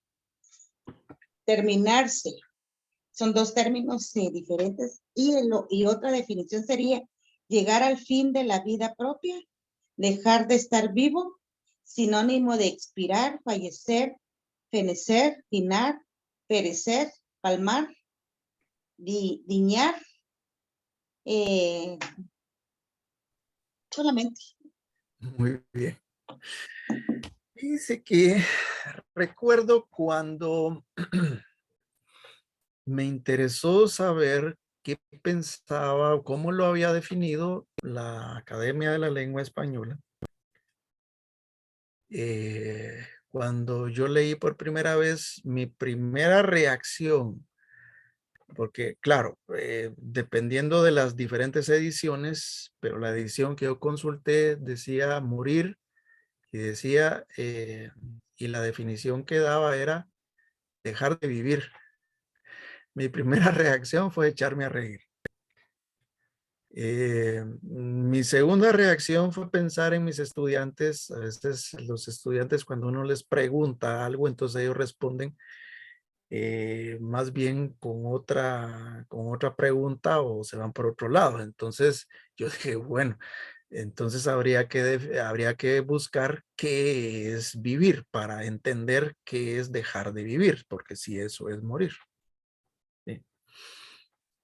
terminarse. Son dos términos diferentes y otra definición sería llegar al fin de la vida propia, dejar de estar vivo, sinónimo de expirar, fallecer, fenecer, finar, perecer, palmar, diñar, solamente. Muy bien. Dice que recuerdo cuando me interesó saber qué pensaba o cómo lo había definido la Academia de la Lengua Española. Cuando yo leí por primera vez, mi primera reacción, porque claro, dependiendo de las diferentes ediciones, pero la edición que yo consulté decía morir y decía, y la definición que daba era dejar de vivir. Mi primera reacción fue echarme a reír. Mi segunda reacción fue pensar en mis estudiantes. A veces los estudiantes, cuando uno les pregunta algo, entonces ellos responden más bien con otra pregunta o se van por otro lado. Entonces yo dije, bueno, entonces habría que buscar qué es vivir para entender qué es dejar de vivir, porque si eso es morir. ¿Sí?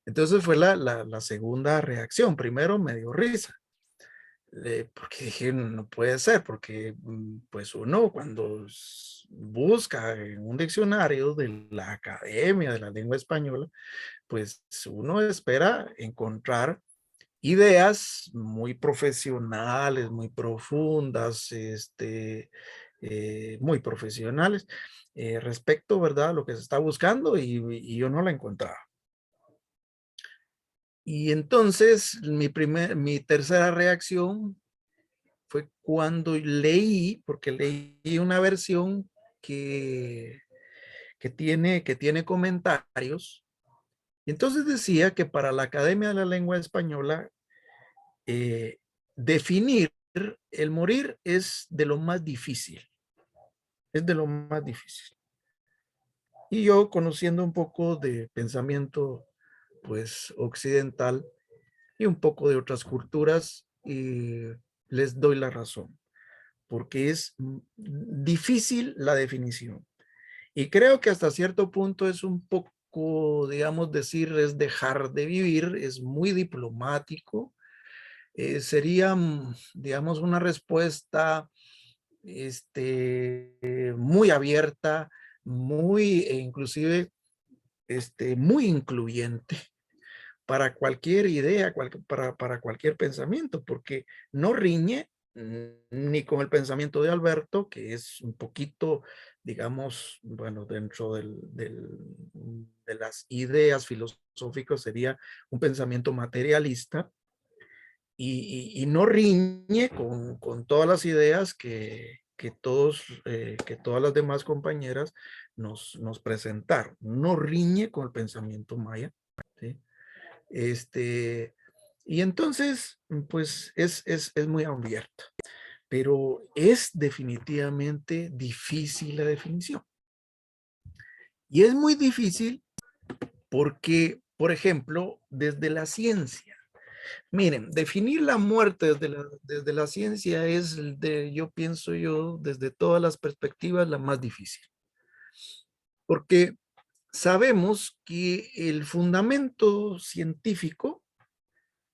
Entonces fue la segunda reacción. Primero me dio risa, porque dije, no puede ser, porque pues uno cuando busca en un diccionario de la Academia de la Lengua Española, pues uno espera encontrar ideas muy profesionales, muy profundas, muy profesionales respecto, ¿verdad?, a lo que se está buscando y yo no la encontraba. Y entonces mi tercera reacción fue cuando leí, porque leí una versión que tiene comentarios. Y entonces decía que para la Academia de la Lengua Española, definir el morir es de lo más difícil. Es de lo más difícil. Y yo, conociendo un poco de pensamiento, pues, occidental y un poco de otras culturas, les doy la razón, porque es difícil la definición. Y creo que hasta cierto punto es un poco, digamos, decir es dejar de vivir, es muy diplomático. Sería, digamos, una respuesta muy abierta, muy, inclusive, muy incluyente para cualquier idea, para cualquier pensamiento, porque no riñe ni con el pensamiento de Alberto, que es un poquito, digamos, bueno, dentro de las ideas filosóficas sería un pensamiento materialista, y no riñe con todas las ideas que todas las demás compañeras nos presentaron. No riñe con el pensamiento maya, ¿sí? Y entonces, pues es muy abierto, pero es definitivamente difícil la definición. Y es muy difícil porque, por ejemplo, desde la ciencia, miren, definir la muerte desde la ciencia es, yo pienso desde todas las perspectivas, la más difícil. Porque sabemos que el fundamento científico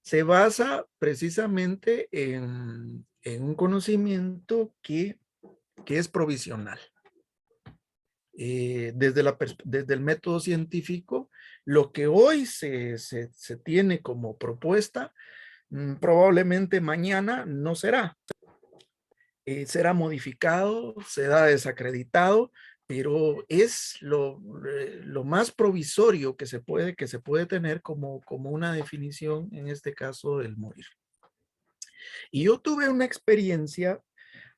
se basa precisamente en un conocimiento que es provisional. Desde el método científico, lo que hoy se tiene como propuesta, probablemente mañana no será. Será modificado, será desacreditado, pero es lo más provisorio que se puede tener como una definición, en este caso, del morir. Y yo tuve una experiencia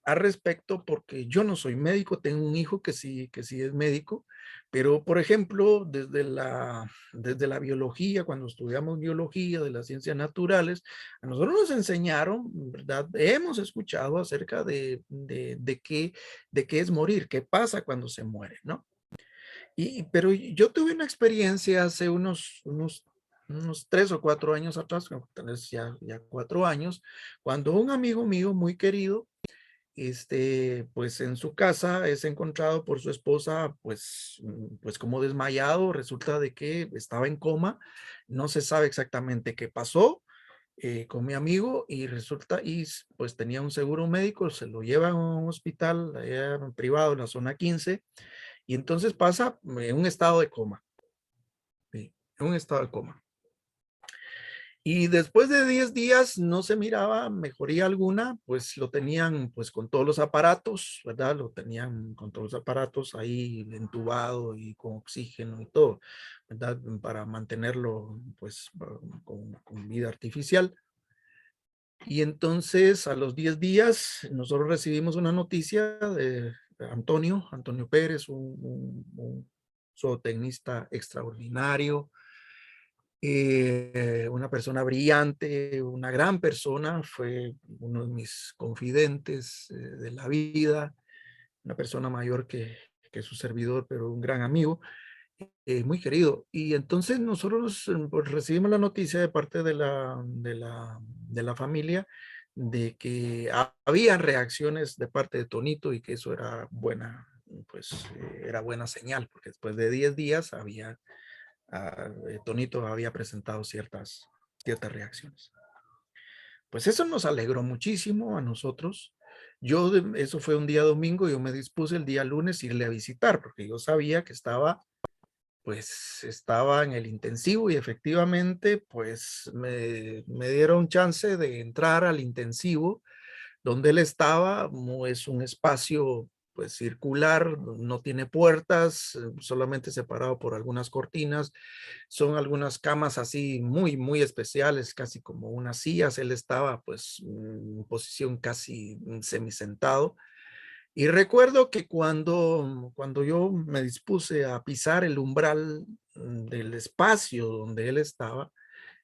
al respecto porque yo no soy médico, tengo un hijo que sí es médico, pero por ejemplo, desde la biología, cuando estudiamos biología de las ciencias naturales, a nosotros nos enseñaron, ¿verdad? Hemos escuchado acerca de qué es morir, qué pasa cuando se muere, ¿no? Pero yo tuve una experiencia hace unos 3 o 4 años atrás, tal vez ya 4 años, cuando un amigo mío muy querido, pues en su casa es encontrado por su esposa, pues como desmayado. Resulta de que estaba en coma, no se sabe exactamente qué pasó con mi amigo, y resulta, pues tenía un seguro médico, se lo llevan a un hospital allá privado en la zona 15, y entonces pasa en un estado de coma, ¿sí? En un estado de coma. Y después de 10 días no se miraba mejoría alguna, pues lo tenían pues con todos los aparatos, ¿verdad? Lo tenían con todos los aparatos ahí entubado y con oxígeno y todo, ¿verdad? Para mantenerlo pues con vida artificial. Y entonces a los 10 días nosotros recibimos una noticia de Antonio Pérez, un zootecnista extraordinario, una persona brillante, una gran persona, fue uno de mis confidentes de la vida, una persona mayor que su servidor, pero un gran amigo, muy querido. Y entonces nosotros pues, recibimos la noticia de parte de la familia de que había reacciones de parte de Tonito, y que eso era buena, pues era buena señal, porque después de 10 días Tonito había presentado ciertas reacciones. Pues eso nos alegró muchísimo a nosotros. Eso fue un día domingo, yo me dispuse el día lunes irle a visitar, porque yo sabía que estaba en el intensivo, y efectivamente, pues me dieron chance de entrar al intensivo donde él estaba. Es un espacio pues circular, no tiene puertas, solamente separado por algunas cortinas. Son algunas camas así muy especiales, casi como unas sillas. Él estaba pues en posición casi semisentado. Y recuerdo que cuando yo me dispuse a pisar el umbral del espacio donde él estaba,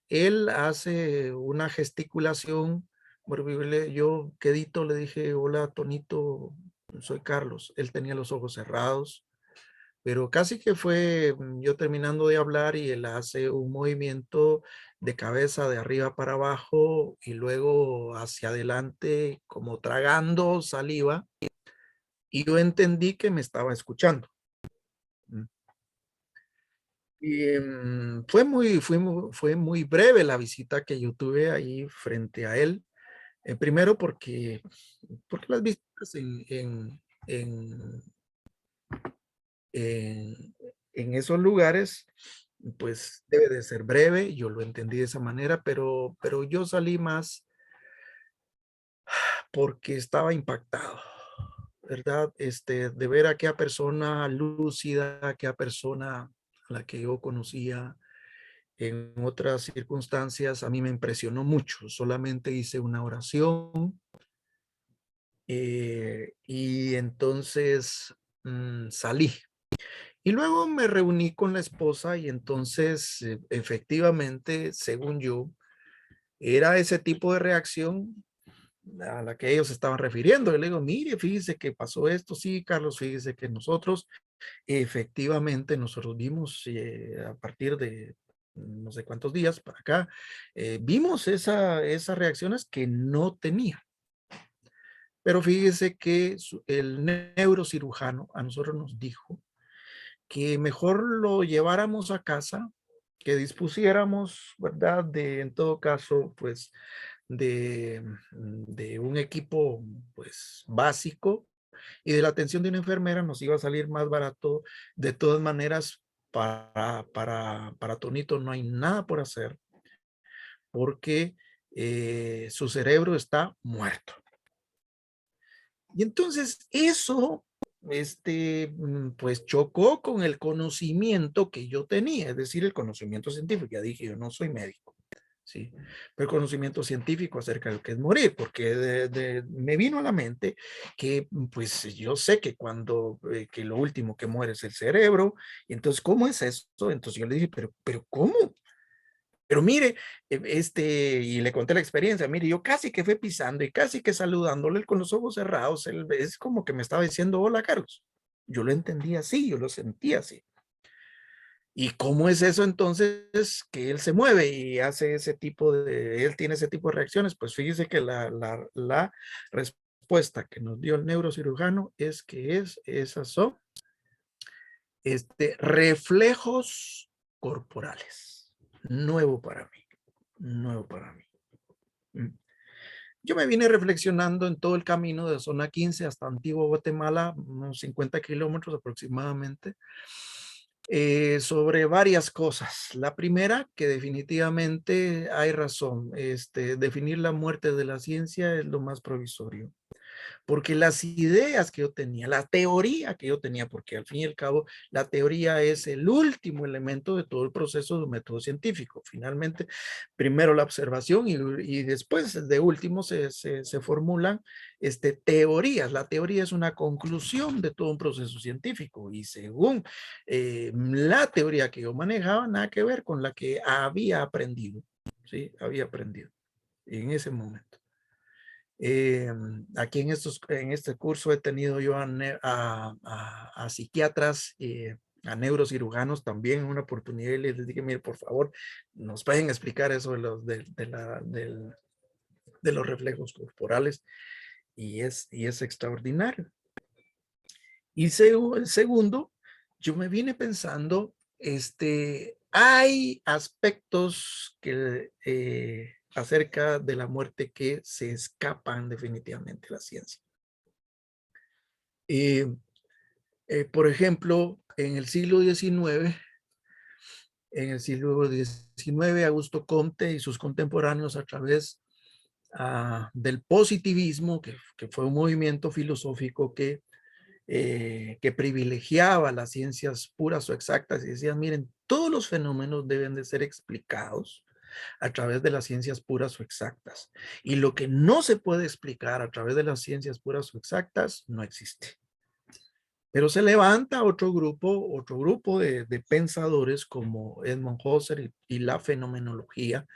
él hace una gesticulación. Yo quedito le dije: hola Tonito, soy Carlos. Él tenía los ojos cerrados, pero casi que fue yo terminando de hablar, y él hace un movimiento de cabeza de arriba para abajo y luego hacia adelante como tragando saliva, y yo entendí que me estaba escuchando. Y fue muy breve la visita que yo tuve ahí frente a él. Primero porque las visitas en esos lugares, pues debe de ser breve. Yo lo entendí de esa manera, pero yo salí más porque estaba impactado, ¿verdad? De ver a aquella persona lúcida, aquella persona a la que yo conocía en otras circunstancias. A mí me impresionó mucho. Solamente hice una oración y entonces salí. Y luego me reuní con la esposa, y entonces efectivamente, según yo, era ese tipo de reacción a la que ellos estaban refiriendo. Y le digo: mire, fíjese que pasó esto. Sí, Carlos, fíjese que nosotros efectivamente vimos a partir de no sé cuántos días para acá, vimos esas reacciones que no tenía. Pero fíjese que el neurocirujano a nosotros nos dijo que mejor lo lleváramos a casa, que dispusiéramos, ¿verdad? En todo caso, pues, de un equipo, pues, básico, y de la atención de una enfermera nos iba a salir más barato. De todas maneras, para Tonito no hay nada por hacer, porque su cerebro está muerto. Y entonces eso, pues chocó con el conocimiento que yo tenía, es decir, el conocimiento científico. Ya dije, yo no soy médico, ¿sí? Pero conocimiento científico acerca de lo que es morir, porque me vino a la mente que, pues, yo sé que cuando, que lo último que muere es el cerebro, y entonces, ¿cómo es eso? Entonces yo le dije, pero ¿cómo? Pero mire, y le conté la experiencia, mire, yo casi que fui pisando y casi que saludándole con los ojos cerrados, él es como que me estaba diciendo, hola, Carlos. Yo lo entendí así, yo lo sentí así. ¿Y cómo es eso entonces que él se mueve y hace ese tipo él tiene ese tipo de reacciones? Pues fíjese que la respuesta que nos dio el neurocirujano es que esas son reflejos corporales. Nuevo para mí, nuevo para mí. Yo me vine reflexionando en todo el camino de zona 15 hasta Antigua Guatemala, unos 50 kilómetros aproximadamente, sobre varias cosas. La primera, que definitivamente hay razón, definir la muerte de la ciencia es lo más provisorio. Porque las ideas que yo tenía, la teoría que yo tenía, porque al fin y al cabo la teoría es el último elemento de todo el proceso de un método científico. Finalmente, primero la observación y después de último se formulan teorías. La teoría es una conclusión de todo un proceso científico y según la teoría que yo manejaba, nada que ver con la que había aprendido. ¿Sí? Había aprendido en ese momento. Aquí en este curso he tenido yo a psiquiatras, a neurocirujanos también en una oportunidad y les dije, mire, por favor, nos pueden explicar eso de los reflejos corporales y es extraordinario. Y segundo, yo me vine pensando, hay aspectos que acerca de la muerte que se escapan definitivamente a la ciencia. Por ejemplo, en el siglo XIX, Augusto Comte y sus contemporáneos a través del positivismo, que fue un movimiento filosófico que privilegiaba las ciencias puras o exactas y decían, miren, todos los fenómenos deben de ser explicados a través de las ciencias puras o exactas. Y lo que no se puede explicar a través de las ciencias puras o exactas no existe. Pero se levanta otro grupo de pensadores como Edmund Husserl y la fenomenología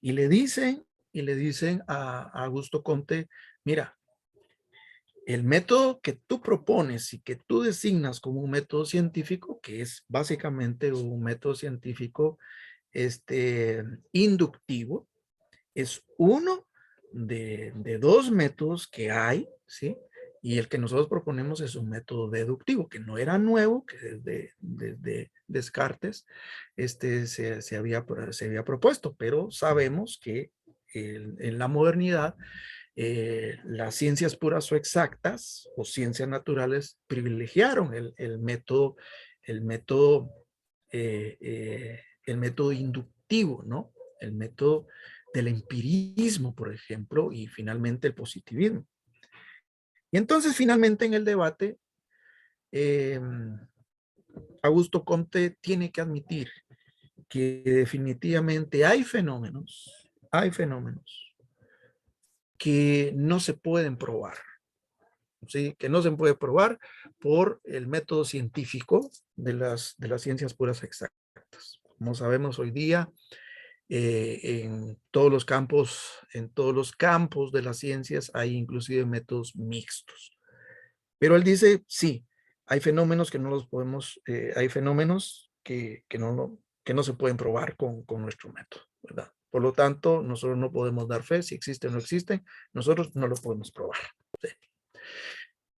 y le dicen a Augusto Comte, mira, el método que tú propones y que tú designas como un método científico, que es básicamente un método científico inductivo, es uno de dos métodos que hay, ¿sí? Y el que nosotros proponemos es un método deductivo, que no era nuevo, que desde Descartes se había propuesto, pero sabemos que en la modernidad las ciencias puras o exactas o ciencias naturales privilegiaron el método inductivo, ¿no? El método del empirismo, por ejemplo, y finalmente el positivismo. Y entonces finalmente en el debate, Augusto Comte tiene que admitir que definitivamente hay fenómenos que no se pueden probar, ¿sí? Que no se puede probar por el método científico de las ciencias puras exactas. Como sabemos hoy día, en todos los campos de las ciencias hay inclusive métodos mixtos. Pero él dice, sí, hay fenómenos que no los podemos, hay fenómenos que no se pueden probar con nuestro método, ¿verdad? Por lo tanto, nosotros no podemos dar fe si existen o no existen, nosotros no lo podemos probar. ¿Sí?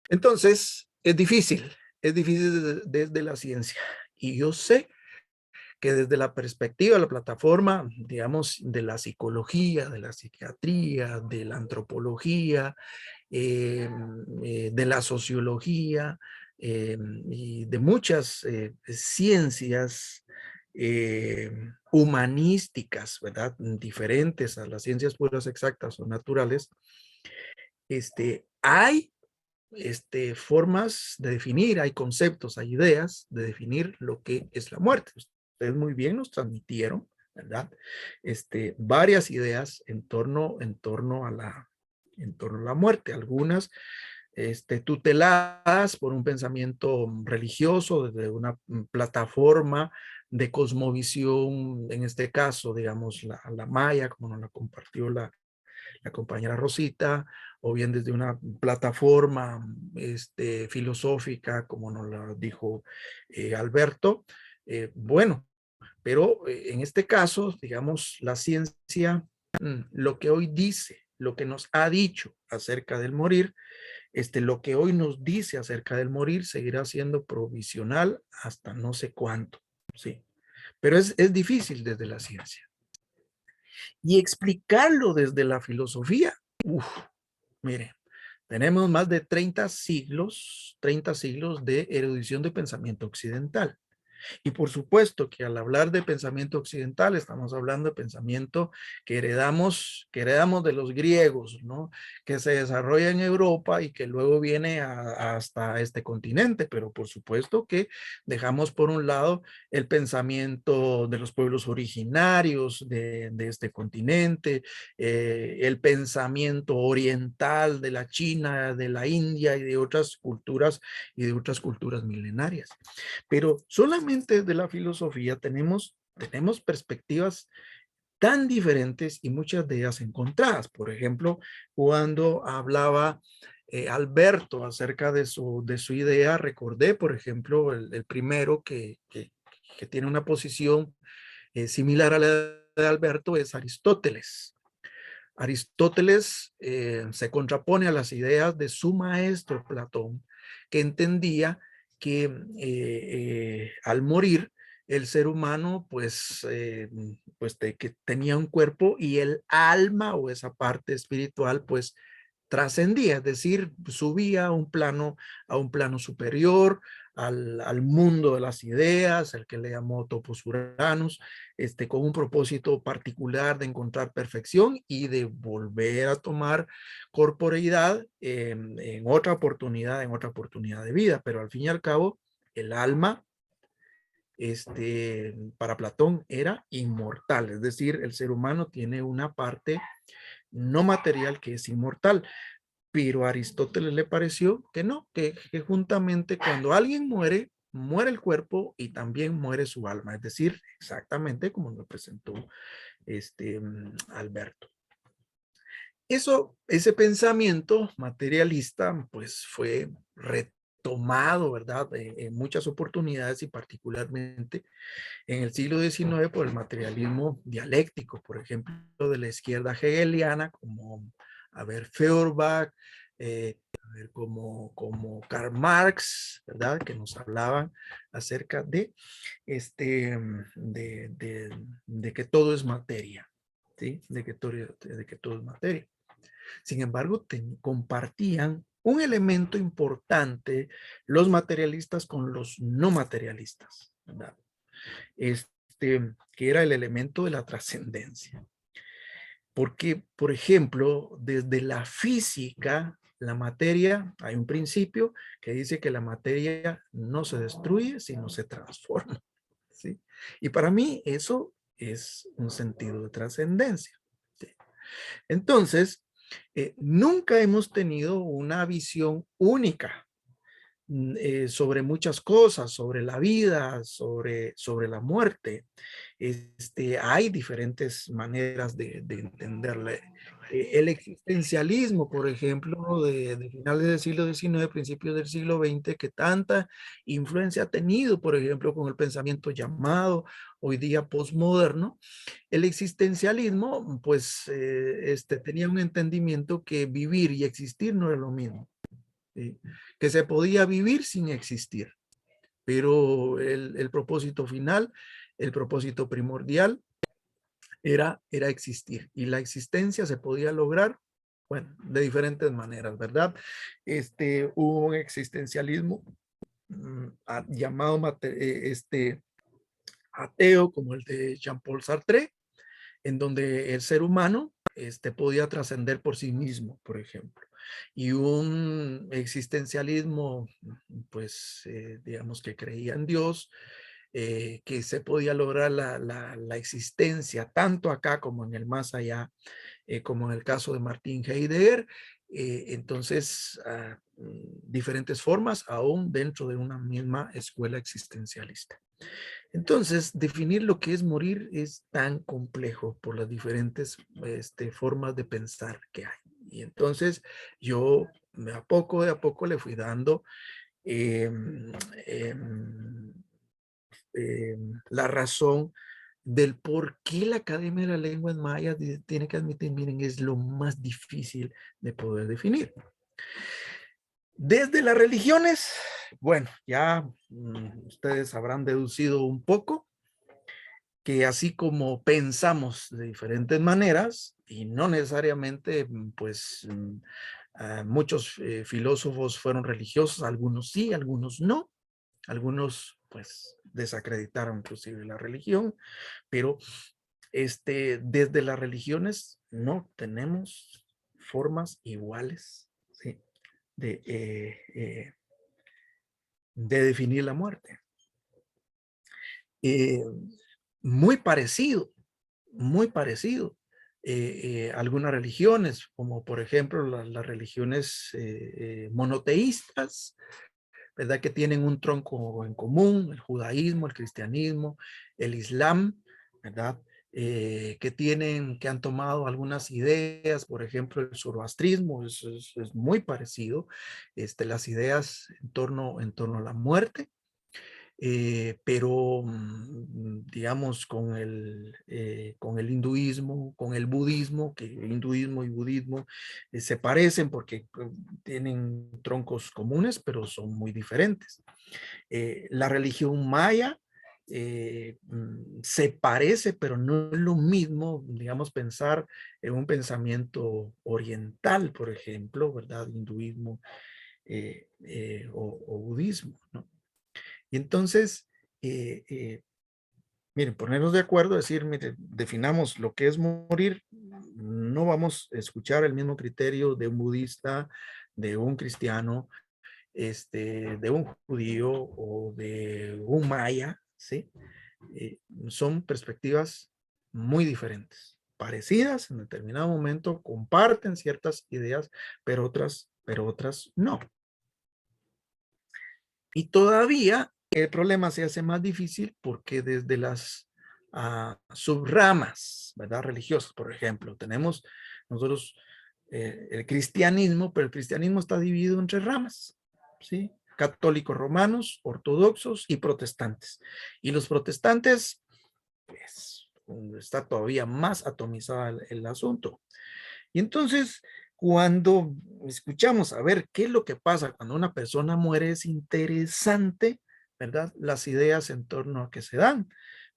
Entonces, es difícil desde la ciencia. Y yo sé que desde la perspectiva de la plataforma, digamos, de la psicología, de la psiquiatría, de la antropología, de la sociología y de muchas ciencias humanísticas, ¿verdad? Diferentes a las ciencias puras exactas o naturales, hay formas de definir, hay conceptos, hay ideas de definir lo que es la muerte. Ustedes muy bien nos transmitieron ¿verdad? Varias ideas en torno a la muerte, algunas tuteladas por un pensamiento religioso desde una plataforma de cosmovisión, en este caso, digamos, la maya, como nos la compartió la compañera Rosita, o bien desde una plataforma filosófica, como nos la dijo Alberto. Bueno, pero en este caso, digamos, la ciencia, lo que hoy dice, lo que nos ha dicho acerca del morir, lo que hoy nos dice acerca del morir seguirá siendo provisional hasta no sé cuánto, ¿sí? Pero es difícil desde la ciencia. Y explicarlo desde la filosofía, mire, tenemos más de 30 siglos de erudición de pensamiento occidental. Y por supuesto que al hablar de pensamiento occidental estamos hablando de pensamiento que heredamos de los griegos, ¿no? Que se desarrolla en Europa y que luego viene hasta este continente, pero por supuesto que dejamos por un lado el pensamiento de los pueblos originarios de este continente, el pensamiento oriental de la China, de la India y de otras culturas milenarias. Pero solamente de la filosofía tenemos perspectivas tan diferentes y muchas de ellas encontradas. Por ejemplo, cuando hablaba Alberto acerca de su idea, recordé, por ejemplo, el primero que tiene una posición similar a la de Alberto es Aristóteles. Aristóteles se contrapone a las ideas de su maestro Platón, que entendía que al morir el ser humano que tenía un cuerpo y el alma o esa parte espiritual pues trascendía, es decir, subía a un plano superior, al mundo de las ideas, el que le llamó Topos Uranus, con un propósito particular de encontrar perfección y de volver a tomar corporeidad en otra oportunidad de vida, pero al fin y al cabo, el alma, para Platón era inmortal, es decir, el ser humano tiene una parte no material que es inmortal. Pero a Aristóteles le pareció que no, que juntamente cuando alguien muere, muere el cuerpo y también muere su alma, es decir, exactamente como lo presentó Alberto. Ese pensamiento materialista pues fue retomado, ¿verdad? En muchas oportunidades y particularmente en el siglo XIX por el materialismo dialéctico, por ejemplo, de la izquierda hegeliana, como, Feuerbach, como Karl Marx, ¿verdad? Que nos hablaban acerca de que todo es materia, ¿sí? De que todo es materia. Sin embargo, compartían un elemento importante los materialistas con los no materialistas, ¿verdad? Que era el elemento de la trascendencia. Porque, por ejemplo, desde la física, la materia, hay un principio que dice que la materia no se destruye, sino se transforma, ¿sí? Y para mí eso es un sentido de trascendencia, ¿sí? Entonces, nunca hemos tenido una visión única sobre muchas cosas, sobre la vida, sobre la muerte. Hay diferentes maneras de entenderle. El existencialismo, por ejemplo, de finales del siglo XIX, principios del siglo XX, que tanta influencia ha tenido, por ejemplo, con el pensamiento llamado hoy día postmoderno, el existencialismo, pues, tenía un entendimiento que vivir y existir no era lo mismo. ¿Sí? Que se podía vivir sin existir, pero el propósito final, el propósito primordial era existir, y la existencia se podía lograr, bueno, de diferentes maneras, ¿verdad? Hubo un existencialismo llamado ateo, como el de Jean-Paul Sartre, en donde el ser humano podía trascender por sí mismo, por ejemplo. Y un existencialismo, pues, digamos que creía en Dios, que se podía lograr la existencia tanto acá como en el más allá, como en el caso de Martin Heidegger. Entonces, diferentes formas aún dentro de una misma escuela existencialista. Entonces, definir lo que es morir es tan complejo por las diferentes formas de pensar que hay. Y entonces yo de a poco le fui dando la razón del por qué la Academia de las Lenguas Mayas tiene que admitir, miren, es lo más difícil de poder definir. Desde las religiones, bueno, ya ustedes habrán deducido un poco que así como pensamos de diferentes maneras, y no necesariamente, pues, muchos filósofos fueron religiosos, algunos sí, algunos no, algunos, pues, desacreditaron inclusive la religión, pero desde las religiones no tenemos formas iguales, ¿sí? de definir la muerte. Muy parecido. Algunas religiones, como por ejemplo las religiones monoteístas, ¿verdad? Que tienen un tronco en común, el judaísmo, el cristianismo, el islam, ¿verdad? Que han tomado algunas ideas, por ejemplo, el zoroastrismo es muy parecido, las ideas en torno a la muerte. Pero digamos con el hinduismo, con el budismo, que hinduismo y budismo se parecen porque tienen troncos comunes, pero son muy diferentes. La religión maya se parece, pero no es lo mismo, digamos, pensar en un pensamiento oriental, por ejemplo, ¿verdad? Hinduismo o budismo, ¿no? Y entonces, miren, ponernos de acuerdo, decir, miren, definamos lo que es morir, no vamos a escuchar el mismo criterio de un budista, de un cristiano, de un judío o de un maya, ¿sí? Son perspectivas muy diferentes, parecidas en determinado momento, comparten ciertas ideas, pero otras no. Y todavía el problema se hace más difícil porque desde las subramas, ¿verdad? Religiosas, por ejemplo, tenemos nosotros el cristianismo, pero el cristianismo está dividido en 3 ramas, ¿sí? Católicos romanos, ortodoxos y protestantes. Y los protestantes, pues, está todavía más atomizado el asunto. Y entonces, cuando escuchamos a ver qué es lo que pasa cuando una persona muere, es interesante, ¿verdad? Las ideas en torno a que se dan,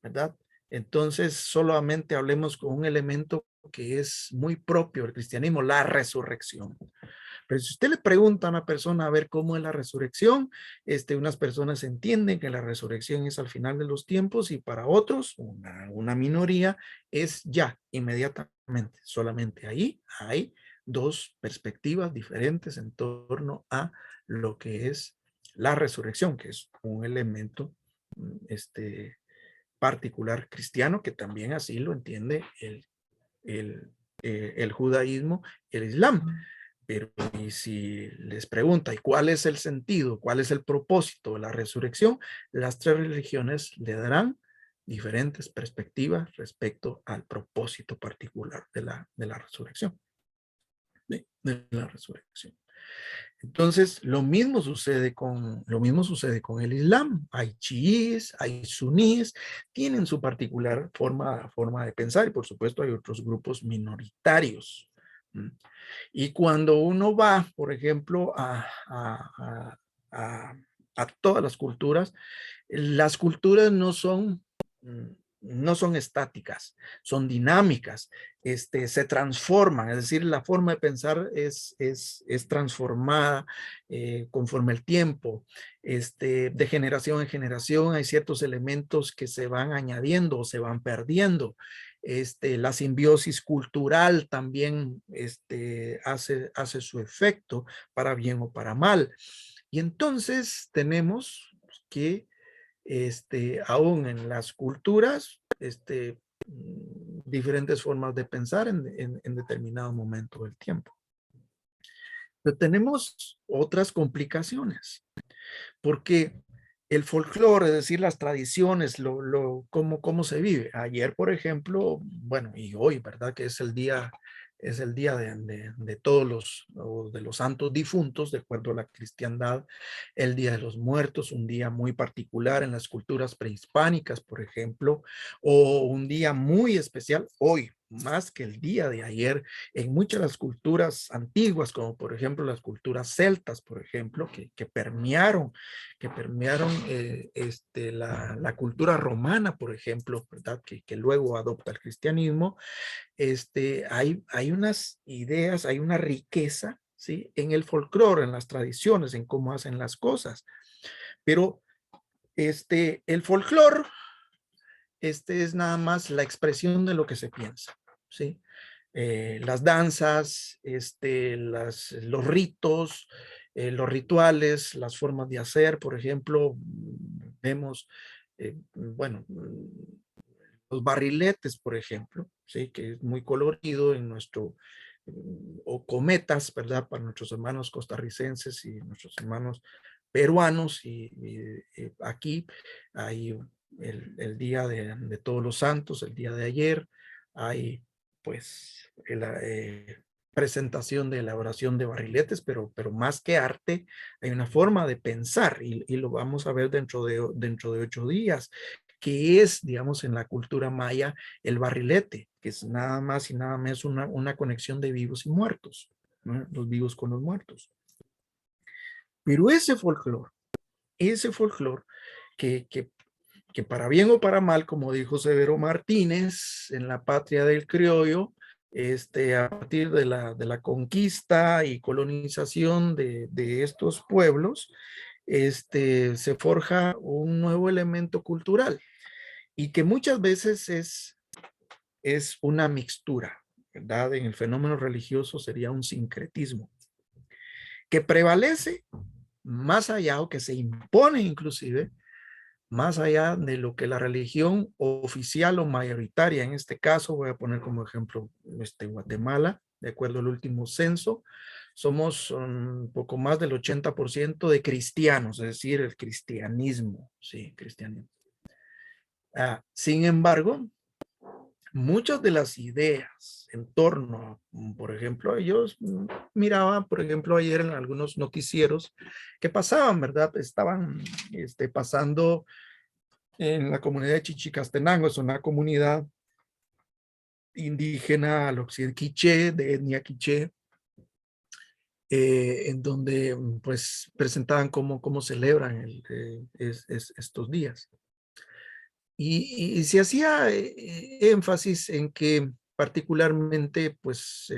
¿verdad? Entonces, solamente hablemos con un elemento que es muy propio del cristianismo, la resurrección. Pero si usted le pregunta a una persona a ver cómo es la resurrección, unas personas entienden que la resurrección es al final de los tiempos y para otros, una minoría, es ya, inmediatamente. Solamente ahí hay 2 perspectivas diferentes en torno a lo que es la resurrección, que es un elemento particular cristiano, que también así lo entiende el judaísmo, el islam. Pero y si les pregunta, ¿y cuál es el sentido? ¿Cuál es el propósito de la resurrección? Las 3 religiones le darán diferentes perspectivas respecto al propósito particular de la resurrección. De la resurrección. Entonces, lo mismo sucede con el Islam. Hay chiíes, hay suníes, tienen su particular forma de pensar y por supuesto hay otros grupos minoritarios. Y cuando uno va, por ejemplo, a todas las culturas no son estáticas, son dinámicas, se transforman, es decir, la forma de pensar es transformada conforme el tiempo, de generación en generación hay ciertos elementos que se van añadiendo o se van perdiendo. La simbiosis cultural también hace su efecto para bien o para mal. Y entonces tenemos que aún en las culturas, diferentes formas de pensar en determinado momento del tiempo. Pero tenemos otras complicaciones, porque el folclore, es decir, las tradiciones, cómo se vive. Ayer, por ejemplo, bueno, y hoy, ¿verdad? Que es el día de todos de los santos difuntos, de acuerdo a la cristiandad, el Día de los Muertos, un día muy particular en las culturas prehispánicas, por ejemplo, o un día muy especial hoy, más que el día de ayer, en muchas de las culturas antiguas, como por ejemplo las culturas celtas, por ejemplo, que permearon la cultura romana, por ejemplo, ¿verdad? Que luego adopta el cristianismo. Hay unas ideas, hay una riqueza, ¿sí? En el folclore, en las tradiciones, en cómo hacen las cosas. Pero el folclore es nada más la expresión de lo que se piensa, ¿sí? Las danzas, los ritos, los rituales, las formas de hacer, por ejemplo, vemos, bueno, los barriletes, por ejemplo, ¿sí? Que es muy colorido en o cometas, ¿verdad? Para nuestros hermanos costarricenses y nuestros hermanos peruanos, y aquí hay el Día de Todos los Santos, el día de ayer, hay pues la presentación de elaboración de barriletes, pero más que arte, hay una forma de pensar, y lo vamos a ver dentro de 8 días, que es, digamos, en la cultura maya, el barrilete, que es nada más y nada menos una conexión de vivos y muertos, ¿no? Los vivos con los muertos. Pero ese folclore que para bien o para mal, como dijo Severo Martínez, en la patria del criollo, a partir de la conquista y colonización de estos pueblos, se forja un nuevo elemento cultural, y que muchas veces es una mixtura, ¿verdad? En el fenómeno religioso sería un sincretismo, que prevalece más allá, o que se impone inclusive, más allá de lo que la religión oficial o mayoritaria, en este caso voy a poner como ejemplo Guatemala, de acuerdo al último censo, somos un poco más del 80% de cristianos, es decir, el cristianismo, sí, cristianismo. Sin embargo, muchas de las ideas en torno, por ejemplo, ellos miraban, por ejemplo, ayer en algunos noticieros que pasaban, ¿verdad? Estaban pasando en la comunidad de Chichicastenango, es una comunidad indígena al occidente quiché, de etnia quiché, en donde pues presentaban cómo celebran estos días. Y se hacía énfasis en que particularmente pues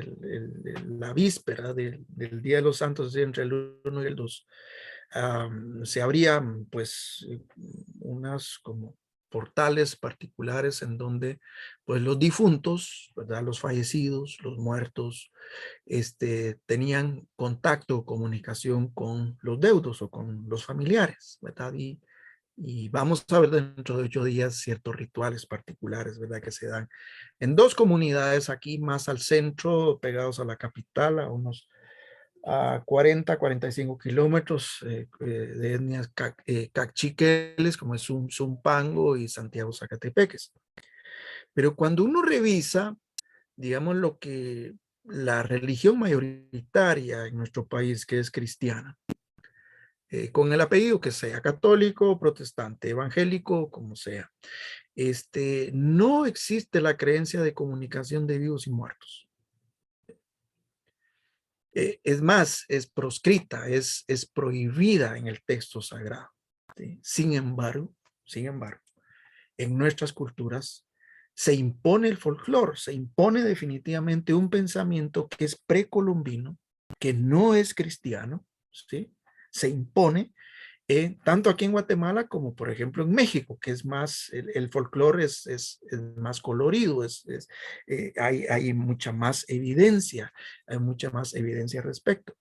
la víspera del Día de los Santos, entre el 1 y el 2, se abrían pues unas como portales particulares en donde pues los difuntos, ¿verdad? Los fallecidos, los muertos, tenían contacto o comunicación con los deudos o con los familiares, ¿verdad? Y vamos a ver dentro de 8 días ciertos rituales particulares, ¿verdad? Que se dan en 2 comunidades aquí más al centro, pegados a la capital, a unos 45 kilómetros de etnias cachiqueles, como es Zumpango y Santiago Zacatepeques. Pero cuando uno revisa, digamos, lo que la religión mayoritaria en nuestro país, que es cristiana, con el apellido que sea, católico, protestante, evangélico, como sea, no existe la creencia de comunicación de vivos y muertos. Es más, es proscrita, es prohibida en el texto sagrado, ¿sí? Sin embargo, en nuestras culturas se impone el folclore, se impone definitivamente un pensamiento que es precolombino, que no es cristiano, ¿sí? Se impone tanto aquí en Guatemala como por ejemplo en México, que es más, el folclore es más colorido, hay mucha más evidencia, al respecto.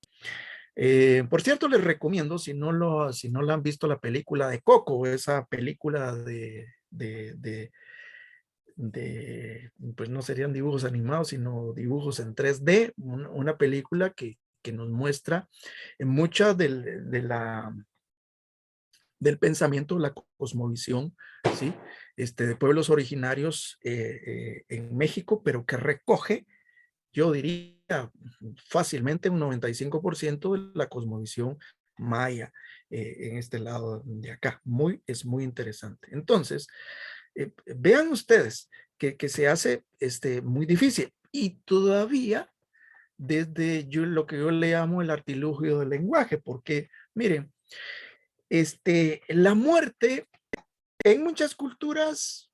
Por cierto, les recomiendo, si no la han visto, la película de Coco, esa película pues no serían dibujos animados, sino dibujos en 3D, una película que nos muestra mucha del pensamiento, la cosmovisión, ¿sí? De pueblos originarios en México, pero que recoge, yo diría, fácilmente un 95% de la cosmovisión maya en este lado de acá. Es muy interesante. Entonces, vean ustedes que se hace muy difícil y todavía desde lo que yo le llamo el artilugio del lenguaje, porque miren, la muerte en muchas culturas,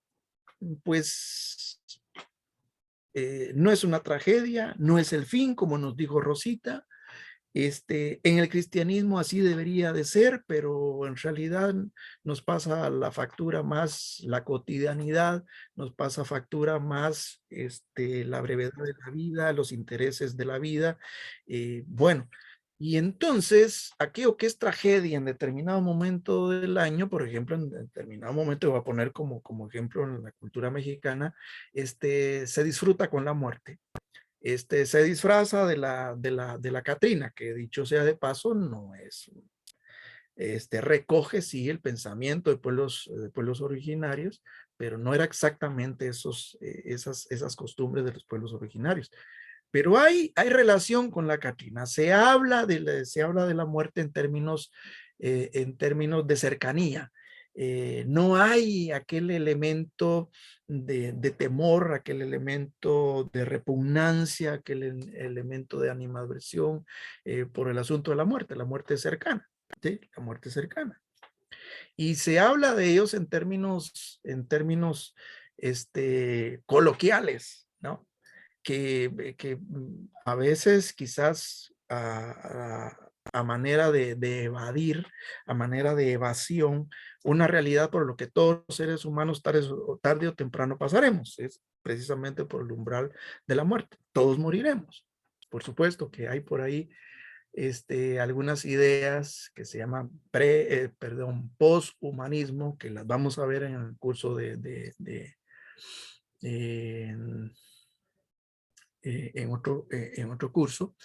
pues no es una tragedia, no es el fin, como nos dijo Rosita. En el cristianismo así debería de ser, pero en realidad nos pasa la factura más la cotidianidad, nos pasa factura más la brevedad de la vida, los intereses de la vida. Bueno, y entonces aquello que es tragedia en determinado momento del año, por ejemplo, en determinado momento, voy a poner como ejemplo en la cultura mexicana, se disfruta con la muerte. Se disfraza de la Catrina, que dicho sea de paso, no es, recoge sí el pensamiento de pueblos originarios, pero no era exactamente esas costumbres de los pueblos originarios. Pero hay relación con la Catrina. Se habla de la muerte en términos de cercanía. No hay aquel elemento de temor, aquel elemento de repugnancia, aquel elemento de animadversión por el asunto de la muerte. La muerte es cercana, ¿sí? La muerte es cercana. Y se habla de ellos en términos coloquiales, ¿no? Que a veces quizás a manera de evadir, a manera de evasión, una realidad por lo que todos los seres humanos tarde o temprano pasaremos, es precisamente por el umbral de la muerte. Todos moriremos. Por supuesto que hay por ahí algunas ideas que se llaman posthumanismo, que las vamos a ver en el curso en otro curso.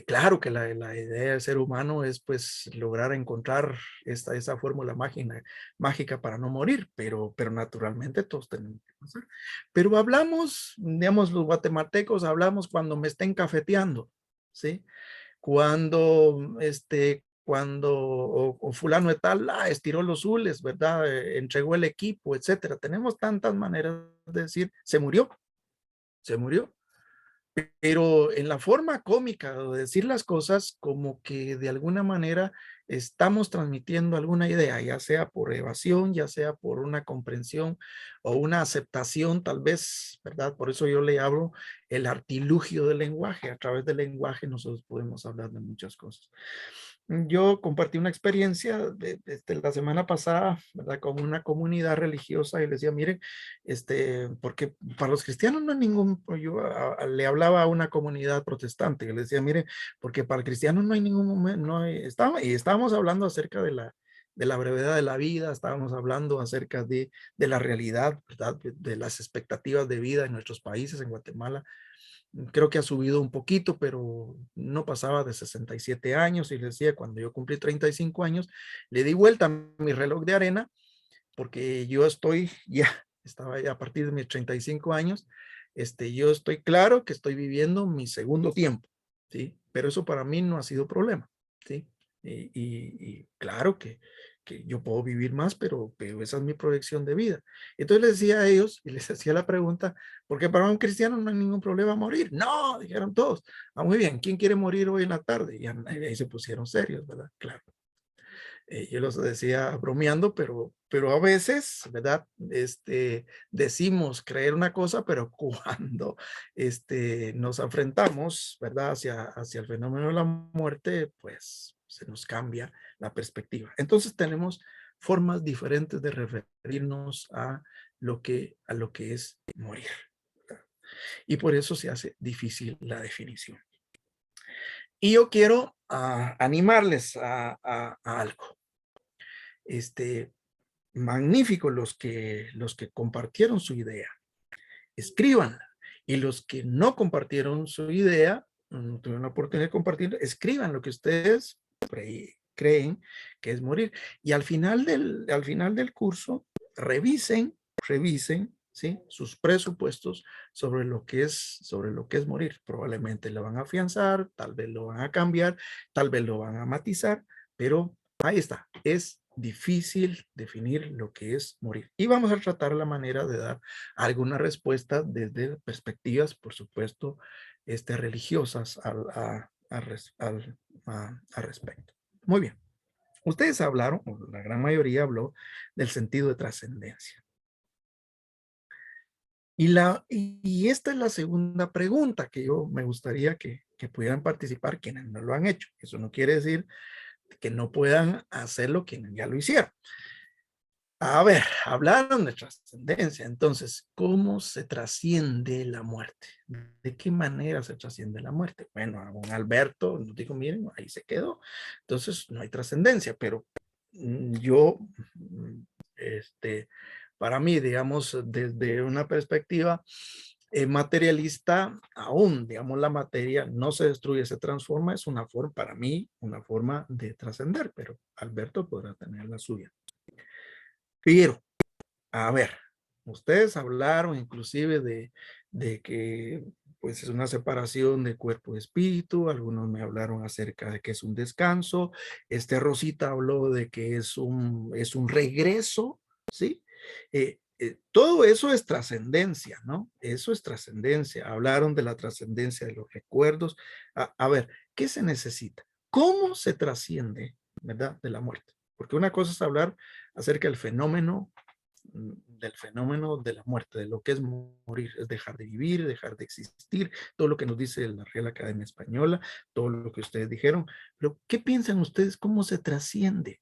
Claro que la idea del ser humano es pues lograr encontrar esa fórmula mágica para no morir, pero naturalmente todos tenemos que pasar. Pero hablamos, digamos, los guatemaltecos hablamos cuando me estén cafeteando, ¿sí? Cuando o fulano de tal estiró los hules, ¿verdad? Entregó el equipo, etcétera. Tenemos tantas maneras de decir, se murió. Pero en la forma cómica de decir las cosas, como que de alguna manera estamos transmitiendo alguna idea, ya sea por evasión, ya sea por una comprensión o una aceptación, tal vez, ¿verdad? Por eso yo le hablo el artilugio del lenguaje. A través del lenguaje nosotros podemos hablar de muchas cosas. Yo compartí una experiencia la semana pasada, ¿verdad? Con una comunidad religiosa y les decía, miren, porque para los cristianos no hay ningún, yo le hablaba a una comunidad protestante, que les decía, miren, porque para el cristiano no hay ningún momento, estábamos hablando acerca de la brevedad de la vida, estábamos hablando acerca de la realidad, ¿verdad? De las expectativas de vida en nuestros países, en Guatemala. Creo que ha subido un poquito, pero no pasaba de 67 años. Y les decía, cuando yo cumplí 35 años, le di vuelta a mi reloj de arena, porque yo estaba ya a partir de mis 35 años, yo estoy claro que estoy viviendo mi segundo tiempo, ¿sí? Pero eso para mí no ha sido problema, ¿sí? Y claro que yo puedo vivir más, pero esa es mi proyección de vida. Entonces les decía a ellos y les hacía la pregunta, porque para un cristiano no hay ningún problema morir. No, dijeron todos. Muy bien, ¿quién quiere morir hoy en la tarde? Y ahí se pusieron serios, ¿verdad? Claro. Yo los decía bromeando, pero a veces, ¿verdad? Decimos creer una cosa, pero cuando nos enfrentamos, ¿verdad? Hacia el fenómeno de la muerte, pues se nos cambia la perspectiva. Entonces tenemos formas diferentes de referirnos a lo que es morir, ¿verdad? Y por eso se hace difícil la definición. Y yo quiero animarles a algo. Magnífico los que compartieron su idea. Escríbanla. Y los que no compartieron su idea, no tuvieron la oportunidad de compartir, escriban lo que ustedes creen que es morir. Y al final del curso, revisen, ¿sí?, sus presupuestos sobre lo que es morir. Probablemente lo van a afianzar, tal vez lo van a cambiar, tal vez lo van a matizar, pero ahí está. Es difícil definir lo que es morir. Y vamos a tratar la manera de dar alguna respuesta desde perspectivas, por supuesto, religiosas al respecto. Muy bien. Ustedes hablaron, o la gran mayoría habló, del sentido de trascendencia. Y esta es la segunda pregunta que yo me gustaría que pudieran participar quienes no lo han hecho. Eso no quiere decir que no puedan hacerlo quienes ya lo hicieron. A ver, hablaron de trascendencia. Entonces, ¿cómo se trasciende la muerte? ¿De qué manera se trasciende la muerte? Bueno, a un Alberto nos dijo, miren, ahí se quedó. Entonces, no hay trascendencia, pero yo, para mí, digamos, desde una perspectiva materialista, aún, digamos, la materia no se destruye, se transforma, es una forma, para mí, una forma de trascender, pero Alberto podrá tener la suya. Pero, a ver, ustedes hablaron inclusive de que pues es una separación de cuerpo y espíritu, algunos me hablaron acerca de que es un descanso, Rosita habló de que es un regreso, ¿sí? Todo eso es trascendencia, ¿no? Eso es trascendencia. Hablaron de la trascendencia de los recuerdos. A ver, ¿qué se necesita? ¿Cómo se trasciende, verdad, de la muerte? Porque una cosa es hablar acerca del fenómeno de la muerte, de lo que es morir, es dejar de vivir, dejar de existir, todo lo que nos dice la Real Academia Española, todo lo que ustedes dijeron. Pero, ¿qué piensan ustedes? ¿Cómo se trasciende?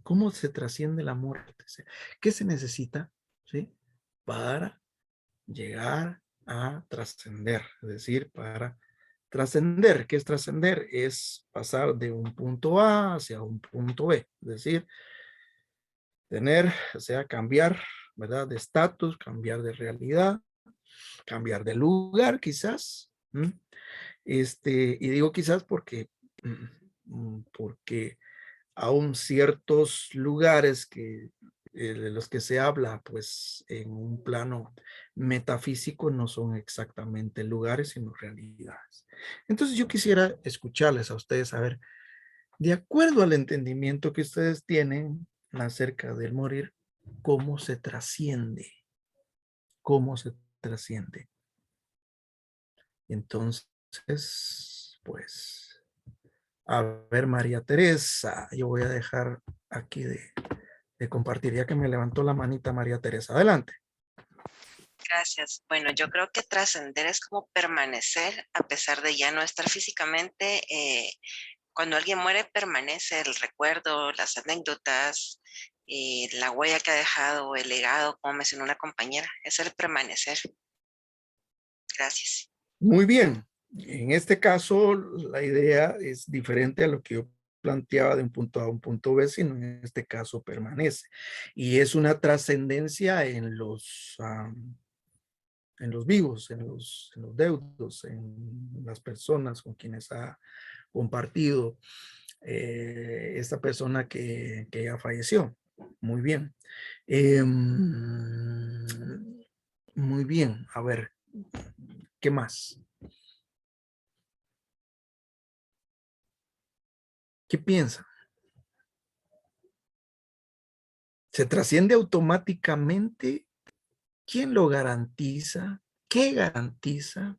¿Cómo se trasciende la muerte? ¿Qué se necesita, sí, para llegar a trascender? Es decir, para trascender. ¿Qué es trascender? Es pasar de un punto A hacia un punto B. Es decir, o sea, cambiar, ¿verdad?, de estatus, cambiar de realidad, cambiar de lugar, quizás. Y digo quizás porque aún ciertos lugares de los que se habla, pues en un plano metafísico, no son exactamente lugares, sino realidades. Entonces yo quisiera escucharles a ustedes, a ver, de acuerdo al entendimiento que ustedes tienen acerca del morir, ¿cómo se trasciende? ¿Cómo se trasciende? Entonces, pues, a ver, María Teresa, yo voy a dejar aquí de compartir, ya que me levantó la manita María Teresa. Adelante. Gracias. Bueno, yo creo que trascender es como permanecer a pesar de ya no estar físicamente. Cuando alguien muere, permanece el recuerdo, las anécdotas, la huella que ha dejado, el legado, como mencionó una compañera, es el permanecer. Gracias. Muy bien. En este caso, la idea es diferente a lo que yo planteaba de un punto A a un punto B, sino en este caso permanece. Y es una trascendencia en los vivos, en los deudos, en las personas con quienes ha compartido esta persona que ya falleció. Muy bien. Muy bien. A ver, ¿qué más? ¿Qué piensan? ¿Se trasciende automáticamente? ¿Quién lo garantiza? ¿Qué garantiza?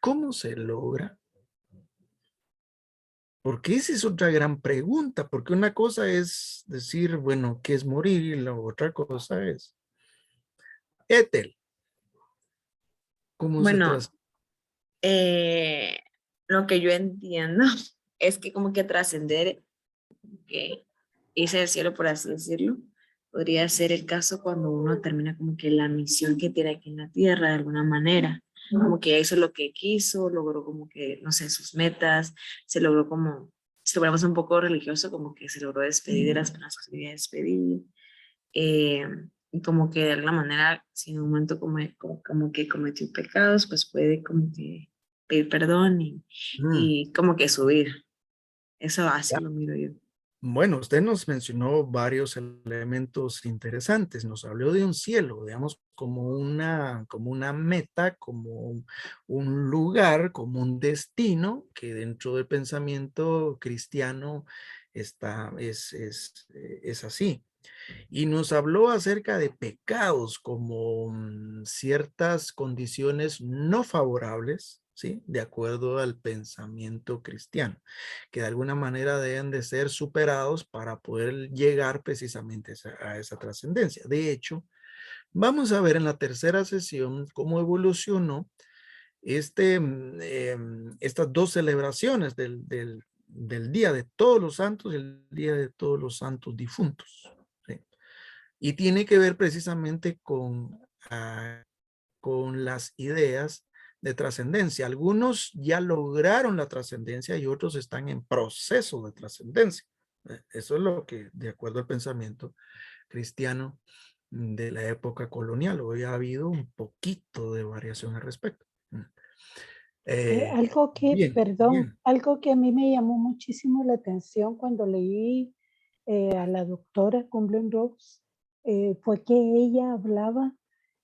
¿Cómo se logra? Porque esa es otra gran pregunta, porque una cosa es decir, bueno, ¿qué es morir? Y la otra cosa es, Ethel, ¿cómo se trasciende? Lo que yo entiendo es que como que trascender, que irse al cielo, por así decirlo, podría ser el caso cuando uno termina como que la misión que tiene aquí en la tierra de alguna manera. como que hizo lo que quiso, logró como que, no sé, sus metas, se logró como, si lo vemos un poco religioso, como que se logró despedir de las personas que se quería despedir, y como que de alguna manera, si en un momento como que cometió pecados, pues puede como que pedir perdón y como que subir. Eso así lo miro yo. Bueno, usted nos mencionó varios elementos interesantes. Nos habló de un cielo, digamos, como una meta, como un lugar, como un destino que dentro del pensamiento cristiano es así. Y nos habló acerca de pecados como ciertas condiciones no favorables, ¿sí? De acuerdo al pensamiento cristiano, que de alguna manera deben de ser superados para poder llegar precisamente a esa trascendencia. De hecho, vamos a ver en la tercera sesión cómo evolucionó estas dos celebraciones del Día de Todos los Santos y el Día de Todos los Santos Difuntos. ¿Sí? Y tiene que ver precisamente con las ideas de trascendencia. Algunos ya lograron la trascendencia y otros están en proceso de trascendencia. Eso es lo que, de acuerdo al pensamiento cristiano de la época colonial, hoy ha habido un poquito de variación al respecto. Algo que a mí me llamó muchísimo la atención cuando leí a la doctora Kubler-Ross fue que ella hablaba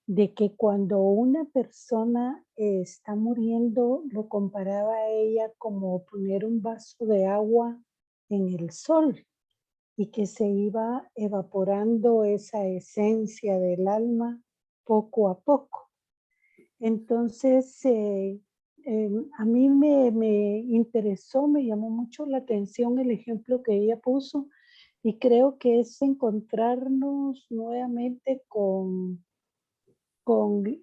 de que cuando una persona está muriendo, lo comparaba a ella como poner un vaso de agua en el sol y que se iba evaporando esa esencia del alma poco a poco. Entonces, a mí me interesó, me llamó mucho la atención el ejemplo que ella puso y creo que es encontrarnos nuevamente con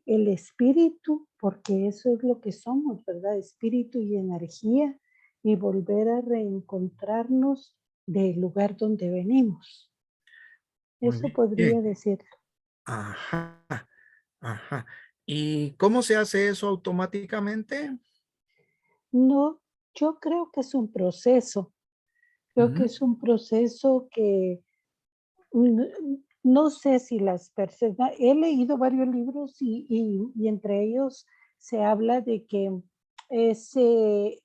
el espíritu, porque eso es lo que somos, ¿verdad? Espíritu y energía, y volver a reencontrarnos del lugar donde venimos. Eso podría decirlo. Ajá, ajá. ¿Y cómo se hace eso automáticamente? No, yo creo que es un proceso. Creo que es un proceso que no sé si las personas, he leído varios libros y entre ellos se habla de que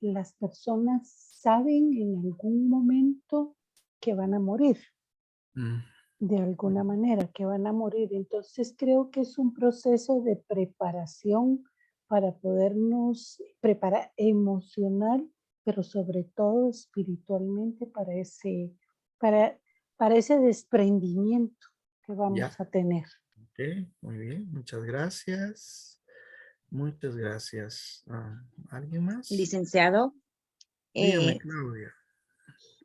las personas saben en algún momento que van a morir. De alguna manera, que van a morir. Entonces creo que es un proceso de preparación para podernos preparar emocional, pero sobre todo espiritualmente para ese desprendimiento que vamos a tener. Ok, muy bien, muchas gracias. Muchas gracias. ¿Alguien más? Licenciado. Dígame, Claudia.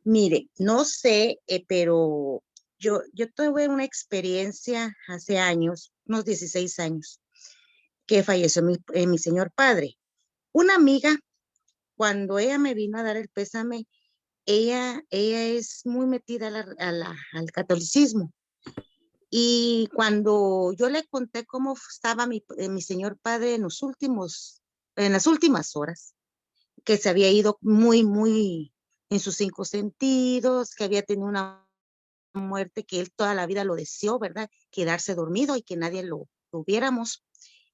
Mire, no sé, pero yo tuve una experiencia hace años, unos 16 años, que falleció mi señor padre. Una amiga, cuando ella me vino a dar el pésame, ella es muy metida al catolicismo. Y cuando yo le conté cómo estaba mi señor padre en las últimas horas, que se había ido muy en sus 5 sentidos, que había tenido una muerte que él toda la vida lo deseó, ¿verdad? Quedarse dormido y que nadie lo viéramos.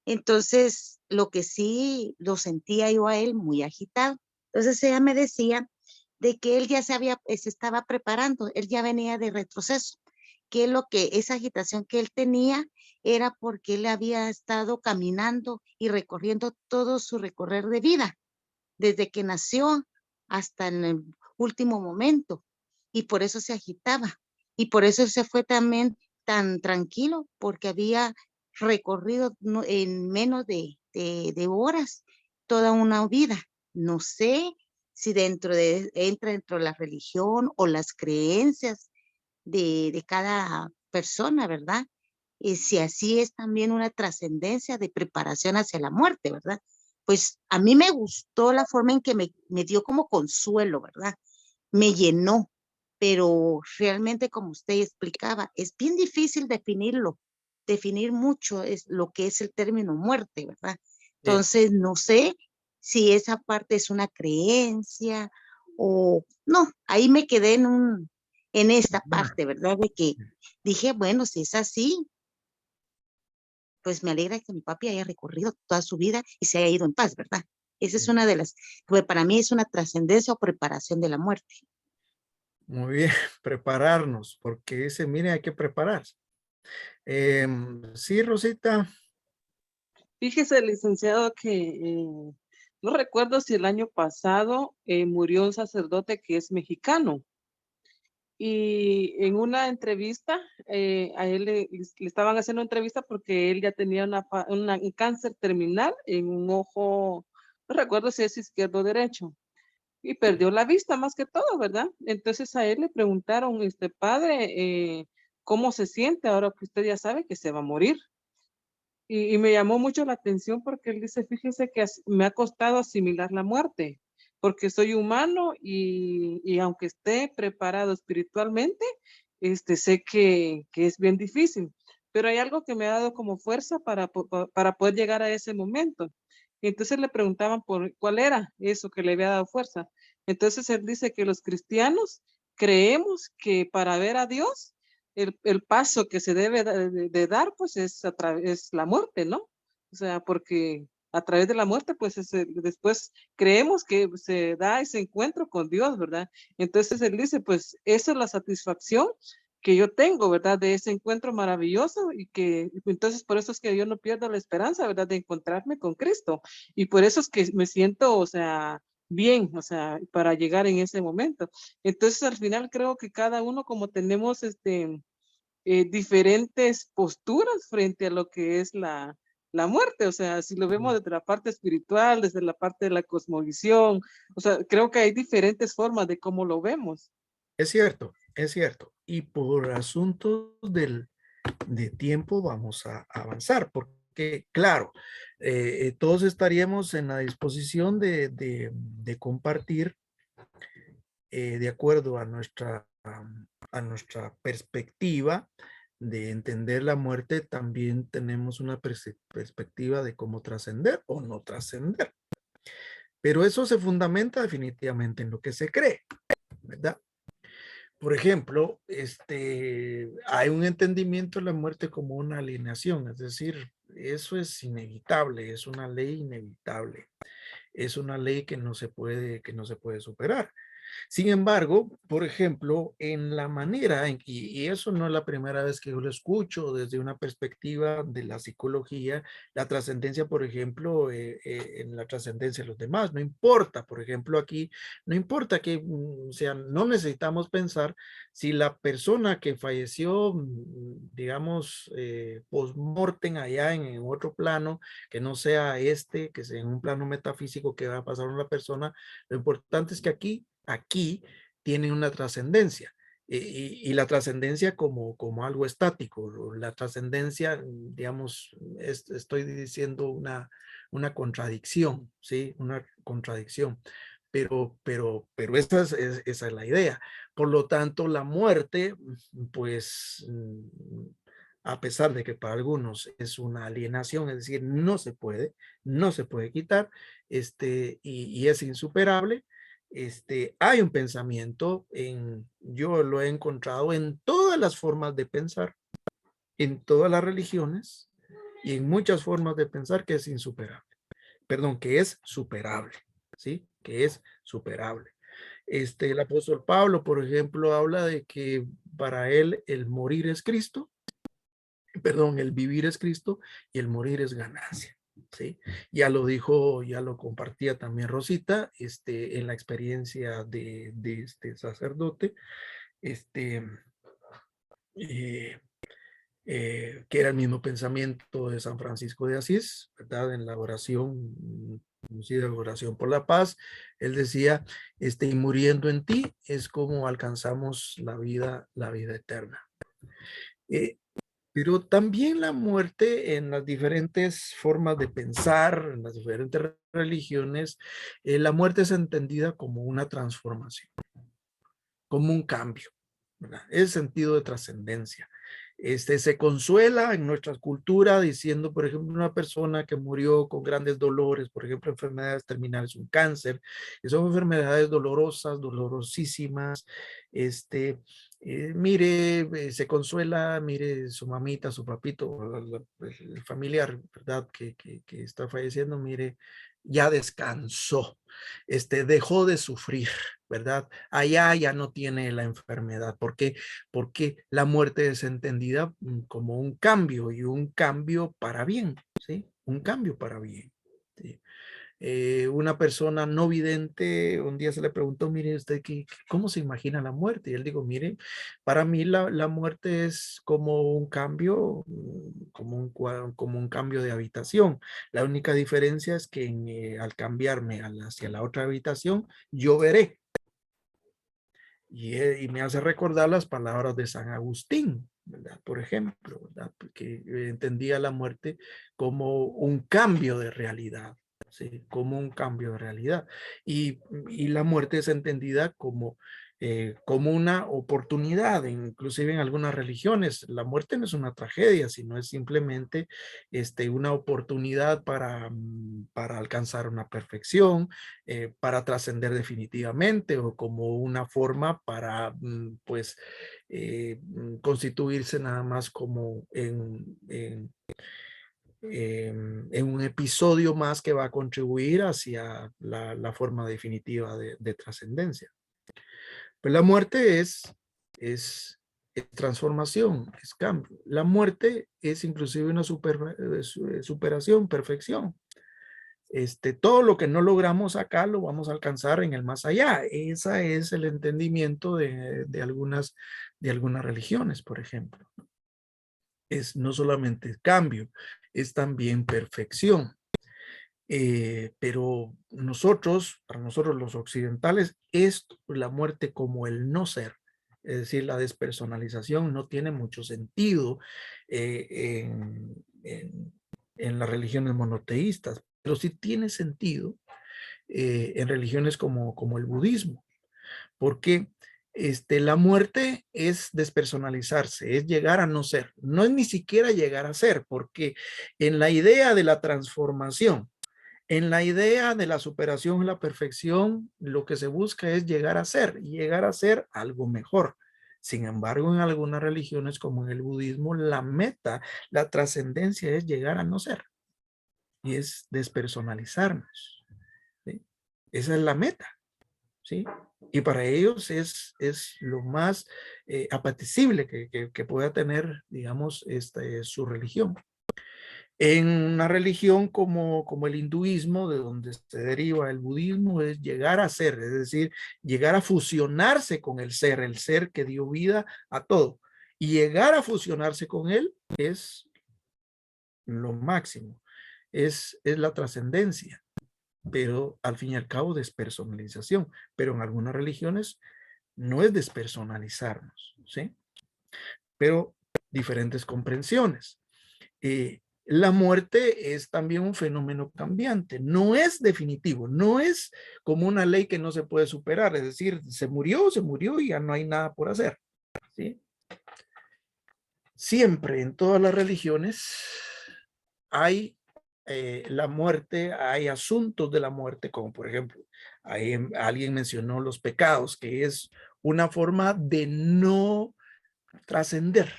Entonces, lo que sí lo sentía yo a él muy agitado. Entonces ella me decía de que él ya se estaba preparando, él ya venía de retroceso, que esa agitación que él tenía era porque él había estado caminando y recorriendo todo su recorrer de vida, desde que nació hasta en el último momento, y por eso se agitaba, y por eso se fue también tan tranquilo, porque había recorrido en menos de horas toda una vida. No sé si entra dentro de la religión o las creencias de cada persona, ¿verdad? Y si así es también una trascendencia de preparación hacia la muerte, ¿verdad? Pues a mí me gustó la forma en que me dio como consuelo, ¿verdad? Me llenó, pero realmente como usted explicaba, es bien difícil definir mucho es lo que es el término muerte, ¿verdad? Entonces, no sé si esa parte es una creencia o no, ahí me quedé en esta parte, ¿verdad? De que dije, bueno, si es así, pues me alegra que mi papi haya recorrido toda su vida y se haya ido en paz, ¿verdad? Esa es una de las, pues para mí es una trascendencia o preparación de la muerte. Muy bien, prepararnos, porque dice, mire, hay que prepararse. Sí, Rosita. Fíjese, licenciado, que no recuerdo si el año pasado murió un sacerdote que es mexicano. Y en una entrevista, a él le estaban haciendo una entrevista porque él ya tenía un cáncer terminal en un ojo, no recuerdo si es izquierdo o derecho, y perdió la vista más que todo, ¿verdad? Entonces a él le preguntaron, padre, ¿cómo se siente ahora que usted ya sabe que se va a morir? Y me llamó mucho la atención porque él dice, fíjese que me ha costado asimilar la muerte, porque soy humano y aunque esté preparado espiritualmente, sé que es bien difícil, pero hay algo que me ha dado como fuerza para poder llegar a ese momento. Y entonces le preguntaban por cuál era eso que le había dado fuerza. Entonces él dice que los cristianos creemos que para ver a Dios, el paso que se debe de dar, pues es la muerte, ¿no? O sea, porque a través de la muerte, pues después creemos que se da ese encuentro con Dios, ¿verdad? Entonces él dice, pues esa es la satisfacción que yo tengo, ¿verdad? De ese encuentro maravilloso y que entonces por eso es que yo no pierdo la esperanza, ¿verdad? De encontrarme con Cristo. Y por eso es que me siento, o sea, bien, o sea, para llegar en ese momento. Entonces, al final creo que cada uno como tenemos diferentes posturas frente a lo que es la muerte, o sea, si lo vemos desde la parte espiritual, desde la parte de la cosmovisión, o sea, creo que hay diferentes formas de cómo lo vemos. Es cierto, es cierto. Y por asuntos de tiempo vamos a avanzar, porque claro, todos estaríamos en la disposición de compartir de acuerdo a nuestra perspectiva de entender la muerte. También tenemos una perspectiva de cómo trascender o no trascender. Pero eso se fundamenta definitivamente en lo que se cree, ¿verdad? Por ejemplo, hay un entendimiento de la muerte como una alienación, es decir, eso es inevitable, es una ley inevitable, es una ley que no se puede superar. Sin embargo, por ejemplo, en la manera en que, y eso no es la primera vez que yo lo escucho desde una perspectiva de la psicología, la trascendencia, por ejemplo, en la trascendencia de los demás, no importa, por ejemplo, aquí, no importa que, o sea, no necesitamos pensar si la persona que falleció, digamos, post-mortem allá en otro plano, que no sea que sea en un plano metafísico que va a pasar a una persona, lo importante es que aquí tienen una trascendencia y la trascendencia como algo estático. La trascendencia, digamos, estoy diciendo una contradicción, ¿sí? Una contradicción. Pero esa es la idea. Por lo tanto, la muerte, pues, a pesar de que para algunos es una alienación, es decir, no se puede quitar, y es insuperable. Hay un pensamiento yo lo he encontrado en todas las formas de pensar, en todas las religiones y en muchas formas de pensar que es insuperable. Perdón, que es superable, ¿sí? Que es superable. El apóstol Pablo, por ejemplo, habla de que para él el morir es Cristo, perdón, el vivir es Cristo y el morir es ganancia. ¿Sí? Ya lo dijo, ya lo compartía también Rosita, en la experiencia de este sacerdote, que era el mismo pensamiento de San Francisco de Asís, ¿verdad? En la oración, conocida oración por la paz, él decía, y muriendo en ti es como alcanzamos la vida eterna. Pero también la muerte en las diferentes formas de pensar, en las diferentes religiones, la muerte es entendida como una transformación, como un cambio, ¿verdad? Es sentido de trascendencia. Se consuela en nuestra cultura diciendo, por ejemplo, una persona que murió con grandes dolores, por ejemplo, enfermedades terminales, un cáncer, que son enfermedades dolorosas, dolorosísimas. Mire, se consuela, mire, su mamita, su papito, el familiar, ¿verdad? Que está falleciendo, mire, ya descansó, dejó de sufrir, ¿verdad? Allá ya no tiene la enfermedad. ¿Por qué? Porque la muerte es entendida como un cambio y un cambio para bien, ¿sí? Un cambio para bien, ¿sí? Una persona no vidente, un día se le preguntó, mire usted, ¿cómo se imagina la muerte? Y él dijo, mire, para mí la muerte es como un cambio, como un cambio de habitación. La única diferencia es que al cambiarme hacia la otra habitación, yo veré. Y me hace recordar las palabras de San Agustín, ¿verdad? Por ejemplo, ¿verdad? Porque entendía la muerte como un cambio de realidad, ¿sí? Como un cambio de realidad. Y la muerte es entendida como una oportunidad, inclusive en algunas religiones. La muerte no es una tragedia, sino es simplemente una oportunidad para alcanzar una perfección, para trascender definitivamente, o como una forma para pues constituirse nada más como en un episodio más que va a contribuir hacia la forma definitiva de trascendencia. Pues la muerte es transformación, es cambio. La muerte es inclusive una superación, perfección. Todo lo que no logramos acá lo vamos a alcanzar en el más allá. Ese es el entendimiento de algunas religiones, por ejemplo. Es no solamente cambio, es también perfección. Pero para nosotros los occidentales, es la muerte como el no ser. Es decir, la despersonalización no tiene mucho sentido en las religiones monoteístas, pero sí tiene sentido en religiones como el budismo, porque la muerte es despersonalizarse, es llegar a no ser, no es ni siquiera llegar a ser, porque en la idea de la transformación, en la idea de la superación y la perfección, lo que se busca es llegar a ser algo mejor. Sin embargo, en algunas religiones como en el budismo, la meta, la trascendencia es llegar a no ser. Y es despersonalizarnos, ¿sí? Esa es la meta, ¿sí? Y para ellos es lo más apetecible que pueda tener, digamos, su religión. En una religión como el hinduismo, de donde se deriva el budismo, es llegar a ser, es decir, llegar a fusionarse con el ser que dio vida a todo. Y llegar a fusionarse con él es lo máximo, es la trascendencia, pero al fin y al cabo despersonalización. Pero en algunas religiones no es despersonalizarnos, ¿sí? Pero diferentes comprensiones. La muerte es también un fenómeno cambiante, no es definitivo, no es como una ley que no se puede superar, es decir, se murió y ya no hay nada por hacer, ¿sí? Siempre en todas las religiones hay la muerte, hay asuntos de la muerte, como por ejemplo, alguien mencionó los pecados, que es una forma de no trascender,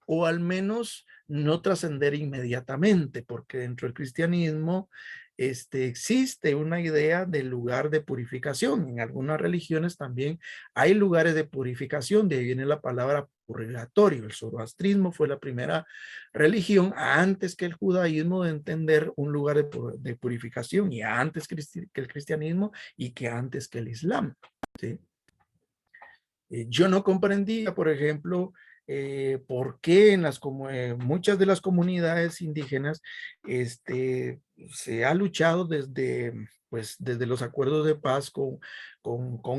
o al menos no trascender inmediatamente, porque dentro del cristianismo existe una idea del lugar de purificación. En algunas religiones también hay lugares de purificación, de ahí viene la palabra purgatorio. El zoroastrismo fue la primera religión antes que el judaísmo de entender un lugar de purificación, y antes que el cristianismo y que antes que el islam, ¿sí? Yo no comprendía, por ejemplo, por qué en muchas de las comunidades indígenas se ha luchado desde pues desde los acuerdos de paz con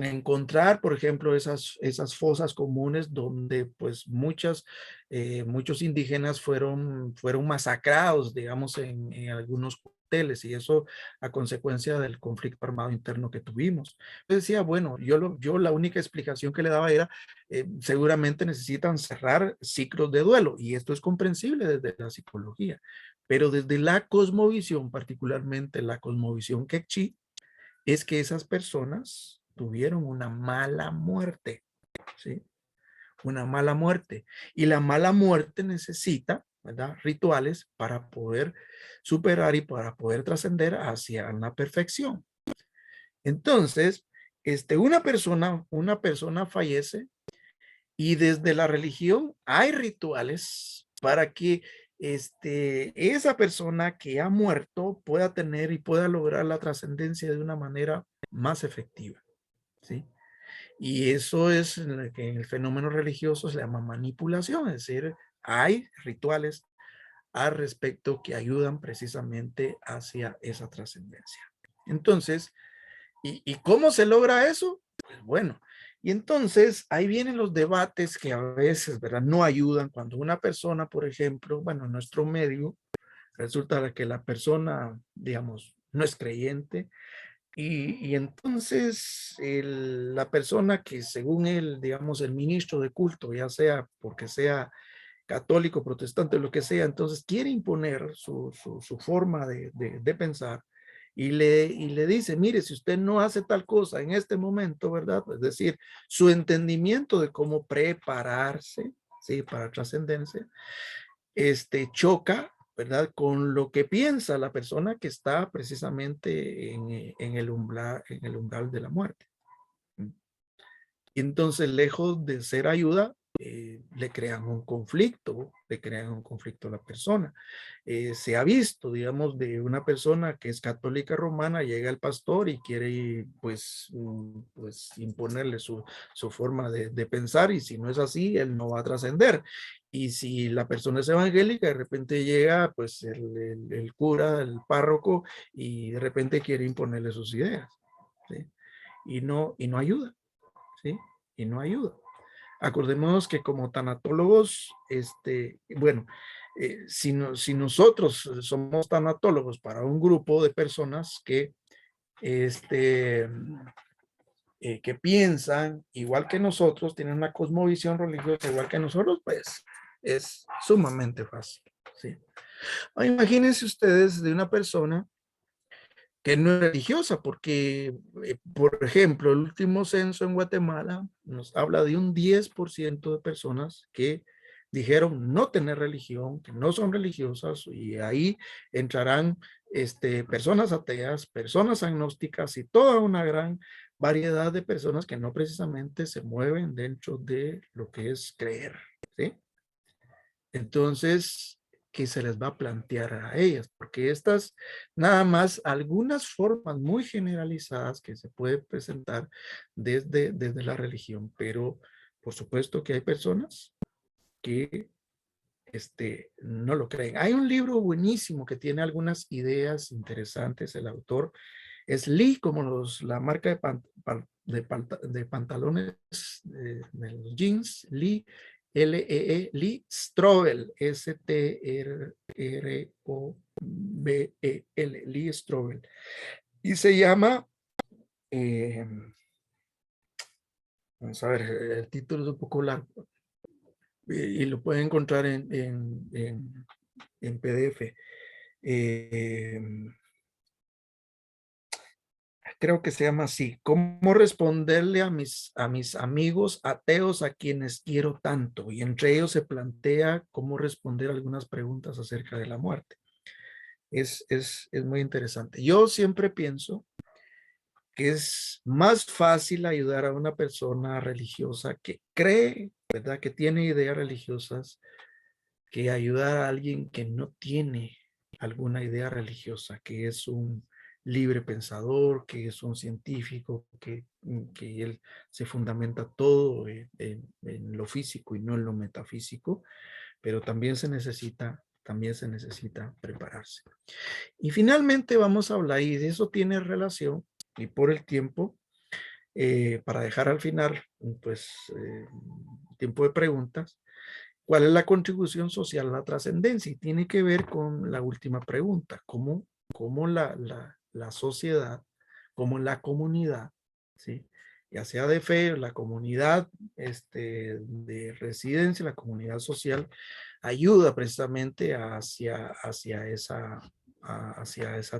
encontrar, por ejemplo, esas fosas comunes donde pues muchos indígenas fueron masacrados, digamos, en algunos hoteles, y eso a consecuencia del conflicto armado interno que tuvimos. Yo decía, bueno, yo la única explicación que le daba era, seguramente necesitan cerrar ciclos de duelo, y esto es comprensible desde la psicología, pero desde la cosmovisión, particularmente la cosmovisión quechí, es que esas personas tuvieron una mala muerte, ¿sí? Una mala muerte. Y la mala muerte necesita, ¿verdad?, rituales para poder superar y para poder trascender hacia la perfección. Entonces, una persona fallece, y desde la religión hay rituales para que esa persona que ha muerto pueda tener y pueda lograr la trascendencia de una manera más efectiva, ¿sí? Y eso es lo que en el fenómeno religioso se llama manipulación, es decir, hay rituales al respecto que ayudan precisamente hacia esa trascendencia. Entonces, ¿y cómo se logra eso? Pues bueno, y entonces ahí vienen los debates que a veces, ¿verdad?, no ayudan cuando una persona, por ejemplo, bueno, en nuestro medio, resulta que la persona, digamos, no es creyente, y entonces la persona que según él, digamos, el ministro de culto, ya sea porque sea católico, protestante, lo que sea, entonces quiere imponer su forma de pensar, y le dice, mire, si usted no hace tal cosa en este momento, ¿verdad? Es decir, su entendimiento de cómo prepararse, ¿sí?, para trascendencia, choca, ¿verdad?, con lo que piensa la persona que está precisamente en el umbral de la muerte. Y entonces, lejos de ser ayuda, le crean un conflicto a la persona. Se ha visto, digamos, de una persona que es católica romana, llega el pastor y quiere, pues imponerle su forma de pensar, y si no es así, él no va a trascender. Y si la persona es evangélica, de repente llega, pues, el cura, el párroco, y de repente quiere imponerle sus ideas, ¿sí? Y no ayuda, ¿sí? Y no ayuda. Acordémonos que como tanatólogos, bueno, si nosotros somos tanatólogos para un grupo de personas que piensan igual que nosotros, tienen una cosmovisión religiosa igual que nosotros, pues es sumamente fácil, ¿sí? Imagínense ustedes de una persona que no es religiosa, porque, por ejemplo, el último censo en Guatemala nos habla de un 10% de personas que dijeron no tener religión, que no son religiosas, y ahí entrarán personas ateas, personas agnósticas y toda una gran variedad de personas que no precisamente se mueven dentro de lo que es creer, ¿sí? Entonces, ¿qué se les va a plantear a ellas? Porque estas, nada más, algunas formas muy generalizadas que se puede presentar desde la religión, pero por supuesto que hay personas que no lo creen. Hay un libro buenísimo que tiene algunas ideas interesantes. El autor es Lee, como la marca de pantalones, de los jeans, Lee, L-E-E, Lee Strobel, S-T-R-R-O-B-E-L, Lee Strobel. Y se llama, vamos a ver, el título es un poco largo, y lo pueden encontrar en PDF. Creo que se llama así: ¿cómo responderle a mis amigos ateos a quienes quiero tanto? Y entre ellos se plantea cómo responder algunas preguntas acerca de la muerte. Es muy interesante. Yo siempre pienso que es más fácil ayudar a una persona religiosa que cree, ¿verdad?, que tiene ideas religiosas, que ayudar a alguien que no tiene alguna idea religiosa, que es un libre pensador, que es un científico, que él se fundamenta todo en lo físico y no en lo metafísico, pero también se necesita también se necesita prepararse. Y finalmente vamos a hablar, y de eso tiene relación, y por el tiempo, para dejar al final, pues, tiempo de preguntas, ¿cuál es la contribución social a la trascendencia? Y tiene que ver con la última pregunta, ¿cómo la sociedad, cómo la comunidad, ¿sí? Ya sea de fe, la comunidad de residencia, la comunidad social, ayuda precisamente hacia esa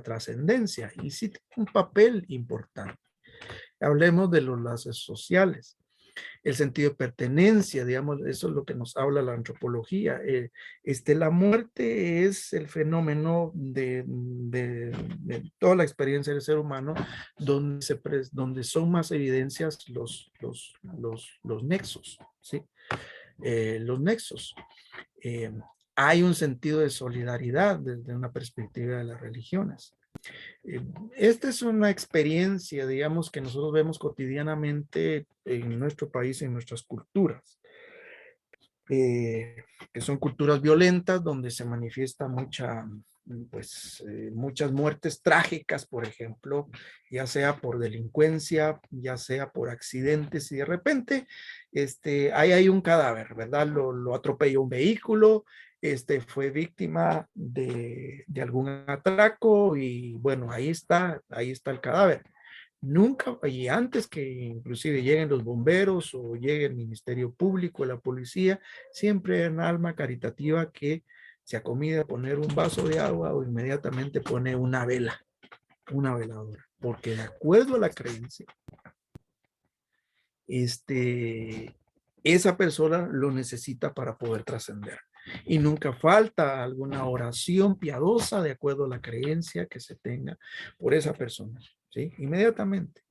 trascendencia y sí tiene un papel importante. Hablemos de los lazos sociales, el sentido de pertenencia, digamos, eso es lo que nos habla la antropología. La muerte es el fenómeno de toda la experiencia del ser humano donde son más evidencias los nexos, ¿sí? Los nexos. Hay un sentido de solidaridad desde una perspectiva de las religiones. Esta es una experiencia, digamos, que nosotros vemos cotidianamente en nuestro país, en nuestras culturas, que son culturas violentas, donde se manifiesta muchas muertes trágicas, por ejemplo, ya sea por delincuencia, ya sea por accidentes, y de repente ahí hay un cadáver, ¿verdad? Lo atropelló un vehículo, fue víctima de algún atraco y bueno, ahí está el cadáver. Nunca, y antes que inclusive lleguen los bomberos o llegue el Ministerio Público, la policía, siempre hay un alma caritativa que se acomida a poner un vaso de agua o inmediatamente pone una veladora, porque de acuerdo a la creencia, esa persona lo necesita para poder trascender. Y nunca falta alguna oración piadosa de acuerdo a la creencia que se tenga por esa persona, ¿sí? Inmediatamente.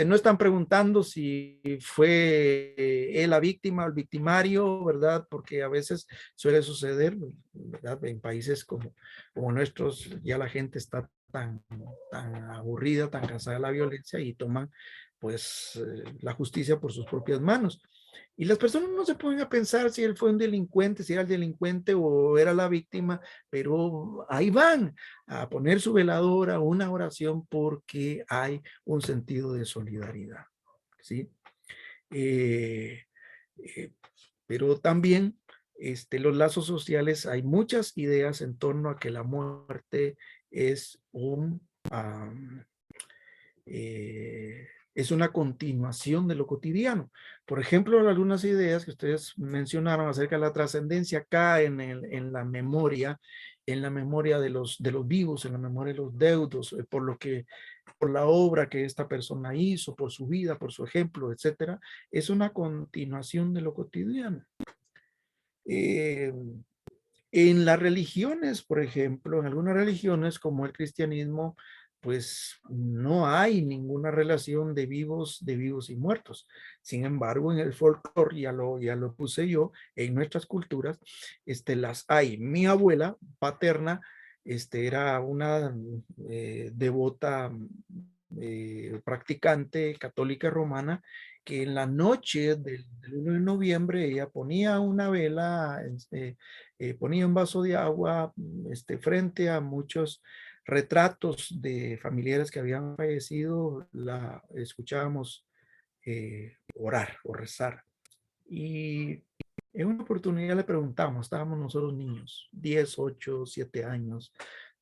No están preguntando si fue él la víctima o el victimario, ¿verdad? Porque a veces suele suceder, ¿verdad? En países como nuestros, ya la gente está tan aburrida, tan cansada de la violencia y toman pues la justicia por sus propias manos. Y las personas no se ponen a pensar si él fue un delincuente, si era el delincuente o era la víctima, pero ahí van a poner su veladora, una oración, porque hay un sentido de solidaridad, ¿sí? Pero también los lazos sociales, hay muchas ideas en torno a que la muerte es es una continuación de lo cotidiano. Por ejemplo, algunas ideas que ustedes mencionaron acerca de la trascendencia caen en la memoria de los vivos, en la memoria de los deudos, por la obra que esta persona hizo, por su vida, por su ejemplo, etcétera. Es una continuación de lo cotidiano. En las religiones, por ejemplo, en algunas religiones como el cristianismo, pues no hay ninguna relación de vivos y muertos. Sin embargo, en el folclore, ya lo puse yo, en nuestras culturas, las hay. Mi abuela paterna, era una devota practicante católica romana, que en la noche del 1 de noviembre ella ponía una vela, ponía un vaso de agua frente a muchos retratos de familiares que habían fallecido, la escuchábamos orar o rezar. Y en una oportunidad le preguntamos, estábamos nosotros niños, 10, 8, 7 años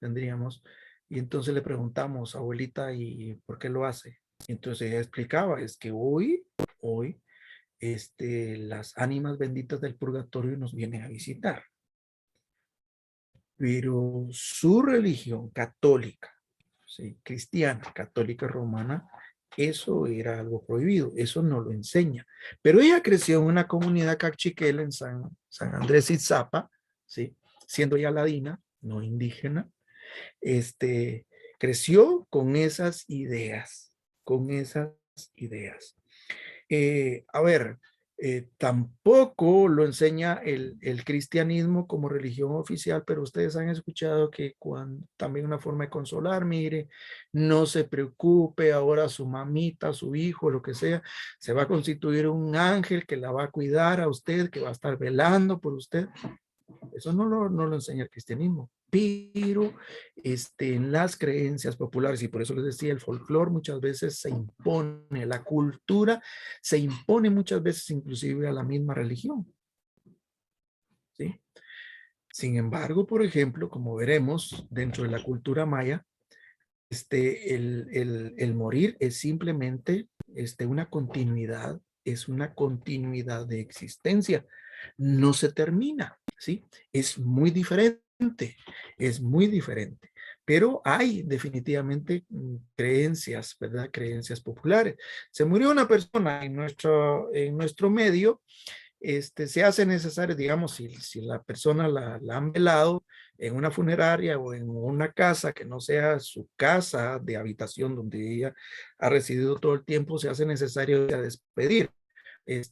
tendríamos, y entonces le preguntamos, abuelita, ¿y por qué lo hace? Y entonces ella explicaba, es que hoy, las ánimas benditas del purgatorio nos vienen a visitar. Pero su religión católica, ¿sí? Cristiana, católica romana, eso era algo prohibido, eso no lo enseña. Pero ella creció en una comunidad cachiquela en San Andrés Itzapa, ¿sí? Siendo ya ladina, no indígena, creció con esas ideas, a ver, tampoco lo enseña el cristianismo como religión oficial, pero ustedes han escuchado que también una forma de consolar, mire, no se preocupe, ahora su mamita, su hijo, lo que sea, se va a constituir un ángel que la va a cuidar a usted, que va a estar velando por usted. Eso no lo enseña el cristianismo. Pero en las creencias populares, y por eso les decía, el folclore muchas veces se impone, la cultura se impone muchas veces inclusive a la misma religión. ¿Sí? Sin embargo, por ejemplo, como veremos dentro de la cultura maya, el morir es simplemente una continuidad, es una continuidad de existencia. No se termina, ¿sí? Es muy diferente, pero hay definitivamente creencias, ¿verdad? Creencias populares. Se murió una persona en nuestro medio, se hace necesario, digamos, si la persona la han velado en una funeraria o en una casa que no sea su casa de habitación donde ella ha residido todo el tiempo, se hace necesario despedir.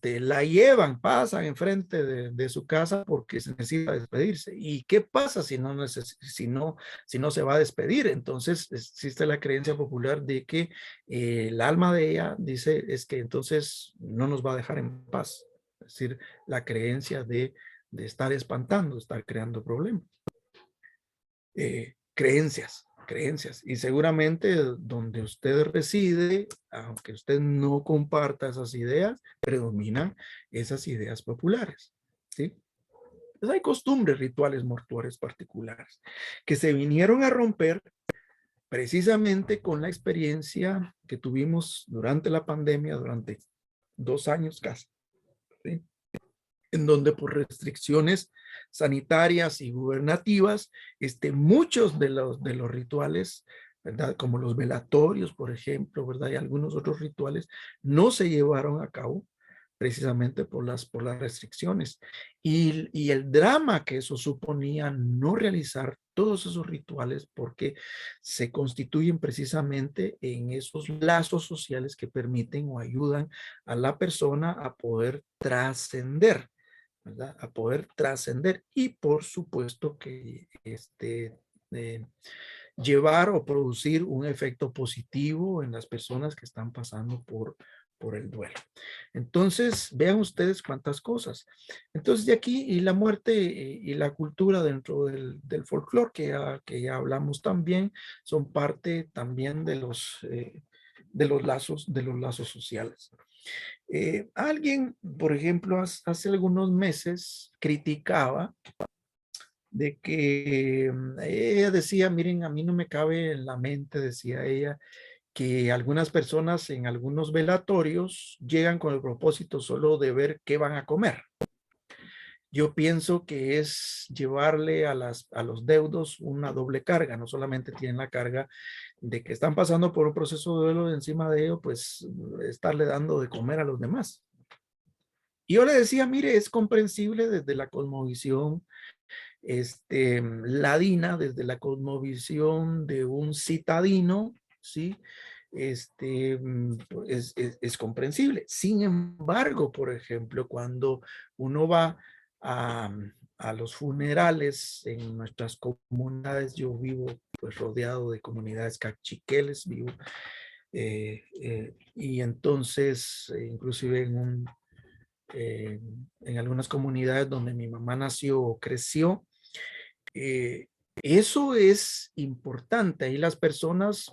La llevan, pasan enfrente de su casa porque se necesita despedirse. ¿Y qué pasa si no se va a despedir? Entonces existe la creencia popular de que el alma de ella dice es que entonces no nos va a dejar en paz. Es decir, la creencia de estar espantando, estar creando problemas. Creencias. Y seguramente donde usted reside, aunque usted no comparta esas ideas, predominan esas ideas populares, ¿sí? Entonces hay costumbres, rituales mortuorios particulares que se vinieron a romper precisamente con la experiencia que tuvimos durante la pandemia, durante 2 años casi, ¿sí? En donde por restricciones sanitarias y gubernativas, muchos de los rituales, ¿verdad? Como los velatorios, por ejemplo, ¿verdad? Y algunos otros rituales no se llevaron a cabo precisamente por las restricciones. Y el drama que eso suponía no realizar todos esos rituales porque se constituyen precisamente en esos lazos sociales que permiten o ayudan a la persona a poder trascender, ¿verdad? A poder trascender y por supuesto que llevar o producir un efecto positivo en las personas que están pasando por el duelo. Entonces, vean ustedes cuántas cosas. Entonces, de aquí, y la muerte y la cultura dentro del folclore, que ya hablamos también, son parte también de los lazos sociales. Alguien, por ejemplo, hace algunos meses criticaba de que ella decía, miren, a mí no me cabe en la mente, decía ella, que algunas personas en algunos velatorios llegan con el propósito solo de ver qué van a comer. Yo pienso que es llevarle a los deudos una doble carga. No solamente tienen la carga de que están pasando por un proceso de duelo, encima de ello, pues estarle dando de comer a los demás. Y yo le decía, mire, es comprensible desde la cosmovisión ladina, desde la cosmovisión de un citadino, ¿sí? Es comprensible. Sin embargo, por ejemplo, cuando uno va a los funerales en nuestras comunidades, yo vivo pues rodeado de comunidades cachiqueles, y entonces inclusive en algunas comunidades donde mi mamá nació o creció, eso es importante. Ahí las personas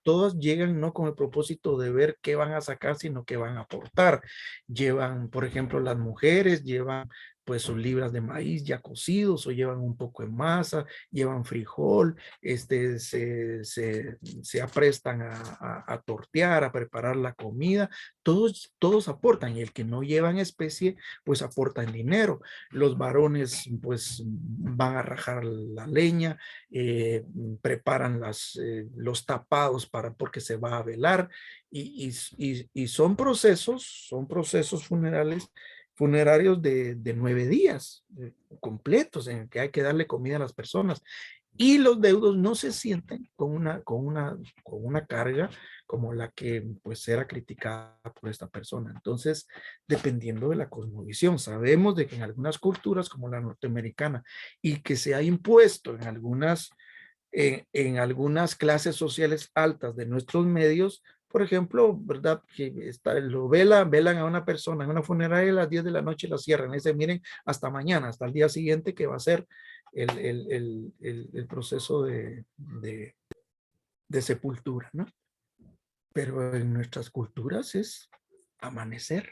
todas llegan no con el propósito de ver qué van a sacar, sino qué van a aportar. Llevan, por ejemplo, las mujeres llevan pues sus libras de maíz ya cocidos o llevan un poco de masa, llevan frijol, se aprestan a tortear, a preparar la comida. Todos aportan, y el que no lleva en especie pues aporta en dinero. Los varones pues van a rajar la leña, preparan los tapados porque se va a velar, y son procesos funerarios de 9 días completos en el que hay que darle comida a las personas, y los deudos no se sienten con una carga como la que pues era criticada por esta persona. Entonces, dependiendo de la cosmovisión, sabemos de que en algunas culturas como la norteamericana, y que se ha impuesto en algunas clases sociales altas de nuestros medios, por ejemplo, ¿verdad? Que velan a una persona en una funeraria a las 10 de la noche, la cierran y dicen, miren, hasta mañana, hasta el día siguiente que va a ser el proceso de sepultura, ¿no? Pero en nuestras culturas es amanecer,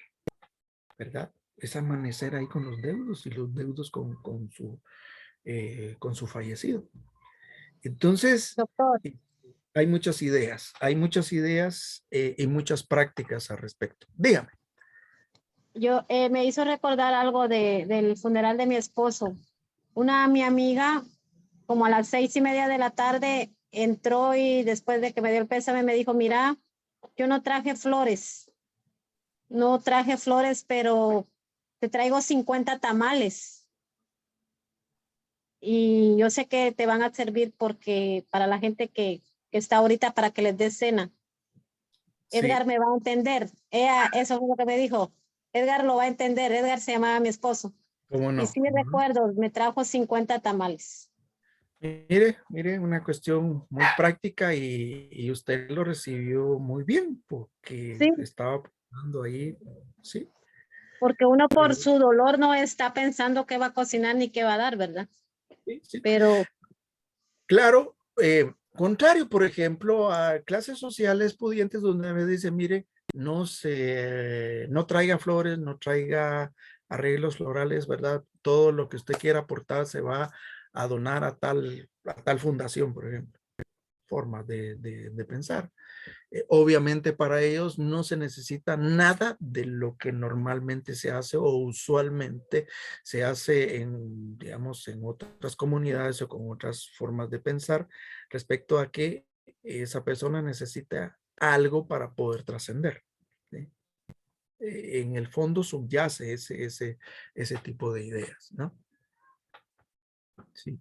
¿verdad? Es amanecer ahí con los deudos y los deudos con su fallecido. Entonces, Doctor, hay muchas ideas y muchas prácticas al respecto. Dígame. yo me hizo recordar algo del funeral de mi esposo. Mi amiga, como a las 6:30 de la tarde, entró y después de que me dio el pésame me dijo, mira, yo no traje flores, pero te traigo 50 tamales. Y yo sé que te van a servir porque para la gente que está ahorita para que les des cena. Sí. Edgar me va a entender. Eso fue lo que me dijo. Edgar lo va a entender. Edgar se llamaba mi esposo. ¿Cómo no? Y sí recuerdo, me trajo 50 tamales. Mire, una cuestión muy práctica y usted lo recibió muy bien porque Sí. estaba pensando ahí, sí. Porque uno por su dolor no está pensando qué va a cocinar ni qué va a dar, ¿verdad? Sí, sí. Pero claro, contrario, por ejemplo, a clases sociales pudientes donde me dicen, mire, no traiga flores, no traiga arreglos florales, ¿verdad? Todo lo que usted quiera aportar se va a donar a tal fundación, por ejemplo. Formas de pensar. Obviamente para ellos no se necesita nada de lo que normalmente se hace o usualmente se hace digamos, en otras comunidades o con otras formas de pensar respecto a que esa persona necesita algo para poder trascender, ¿sí? En el fondo subyace ese tipo de ideas, ¿no? Sí.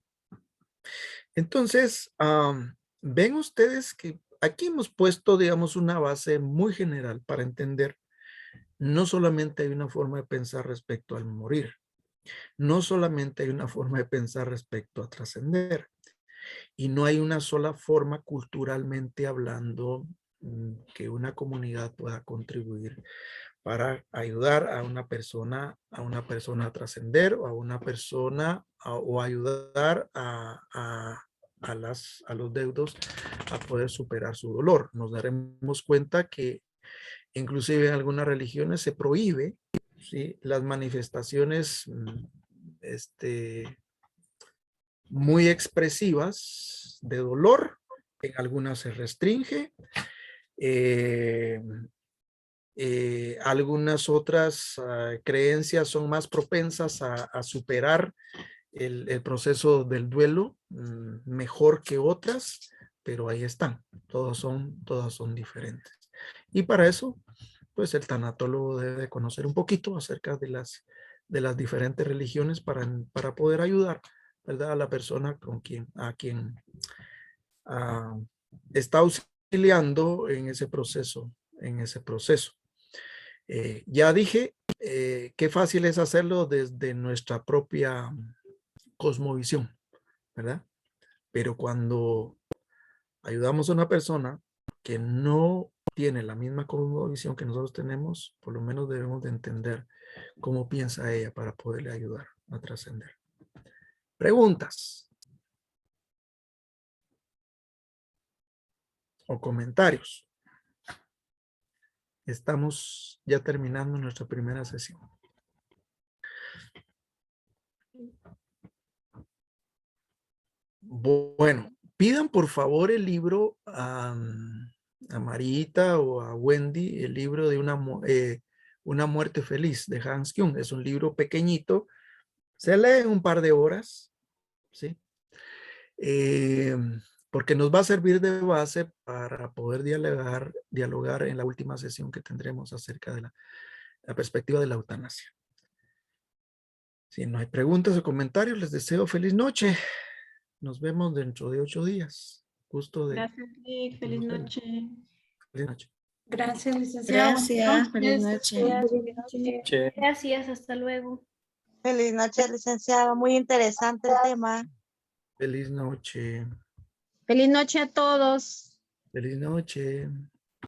Entonces, ven ustedes que aquí hemos puesto, digamos, una base muy general para entender. No solamente hay una forma de pensar respecto al morir. No solamente hay una forma de pensar respecto a trascender. Y no hay una sola forma culturalmente hablando que una comunidad pueda contribuir para ayudar a una persona a trascender o a una persona o ayudar a los deudos a poder superar su dolor. Nos daremos cuenta que inclusive en algunas religiones se prohíbe, ¿sí?, las manifestaciones muy expresivas de dolor. En algunas se restringe. Algunas otras creencias son más propensas a superar el proceso del duelo mejor que otras, pero ahí están, todas son diferentes. Y para eso, pues el tanatólogo debe conocer un poquito acerca de las diferentes religiones para poder ayudar, ¿verdad?, a la persona a quien está auxiliando en ese proceso. Ya dije, qué fácil es hacerlo desde nuestra propia cosmovisión, ¿verdad? Pero cuando ayudamos a una persona que no tiene la misma cosmovisión que nosotros tenemos, por lo menos debemos de entender cómo piensa ella para poderle ayudar a trascender. ¿Preguntas? ¿O comentarios? Estamos ya terminando nuestra primera sesión. Bueno, pidan por favor el libro a Marita o a Wendy, el libro de Una muerte feliz de Hans Kuhn. Es un libro pequeñito, se lee en un par de horas, ¿sí? Porque nos va a servir de base para poder dialogar en la última sesión que tendremos acerca de la perspectiva de la eutanasia. Si no hay preguntas o comentarios, les deseo feliz noche. Nos vemos dentro de 8 días. Gusto de... Gracias, Lick. Feliz noche. Feliz noche. Gracias, licenciado. Gracias, feliz noche. Gracias, hasta luego. Feliz noche, licenciado. Muy interesante el tema. Feliz noche. Feliz noche a todos. Feliz noche.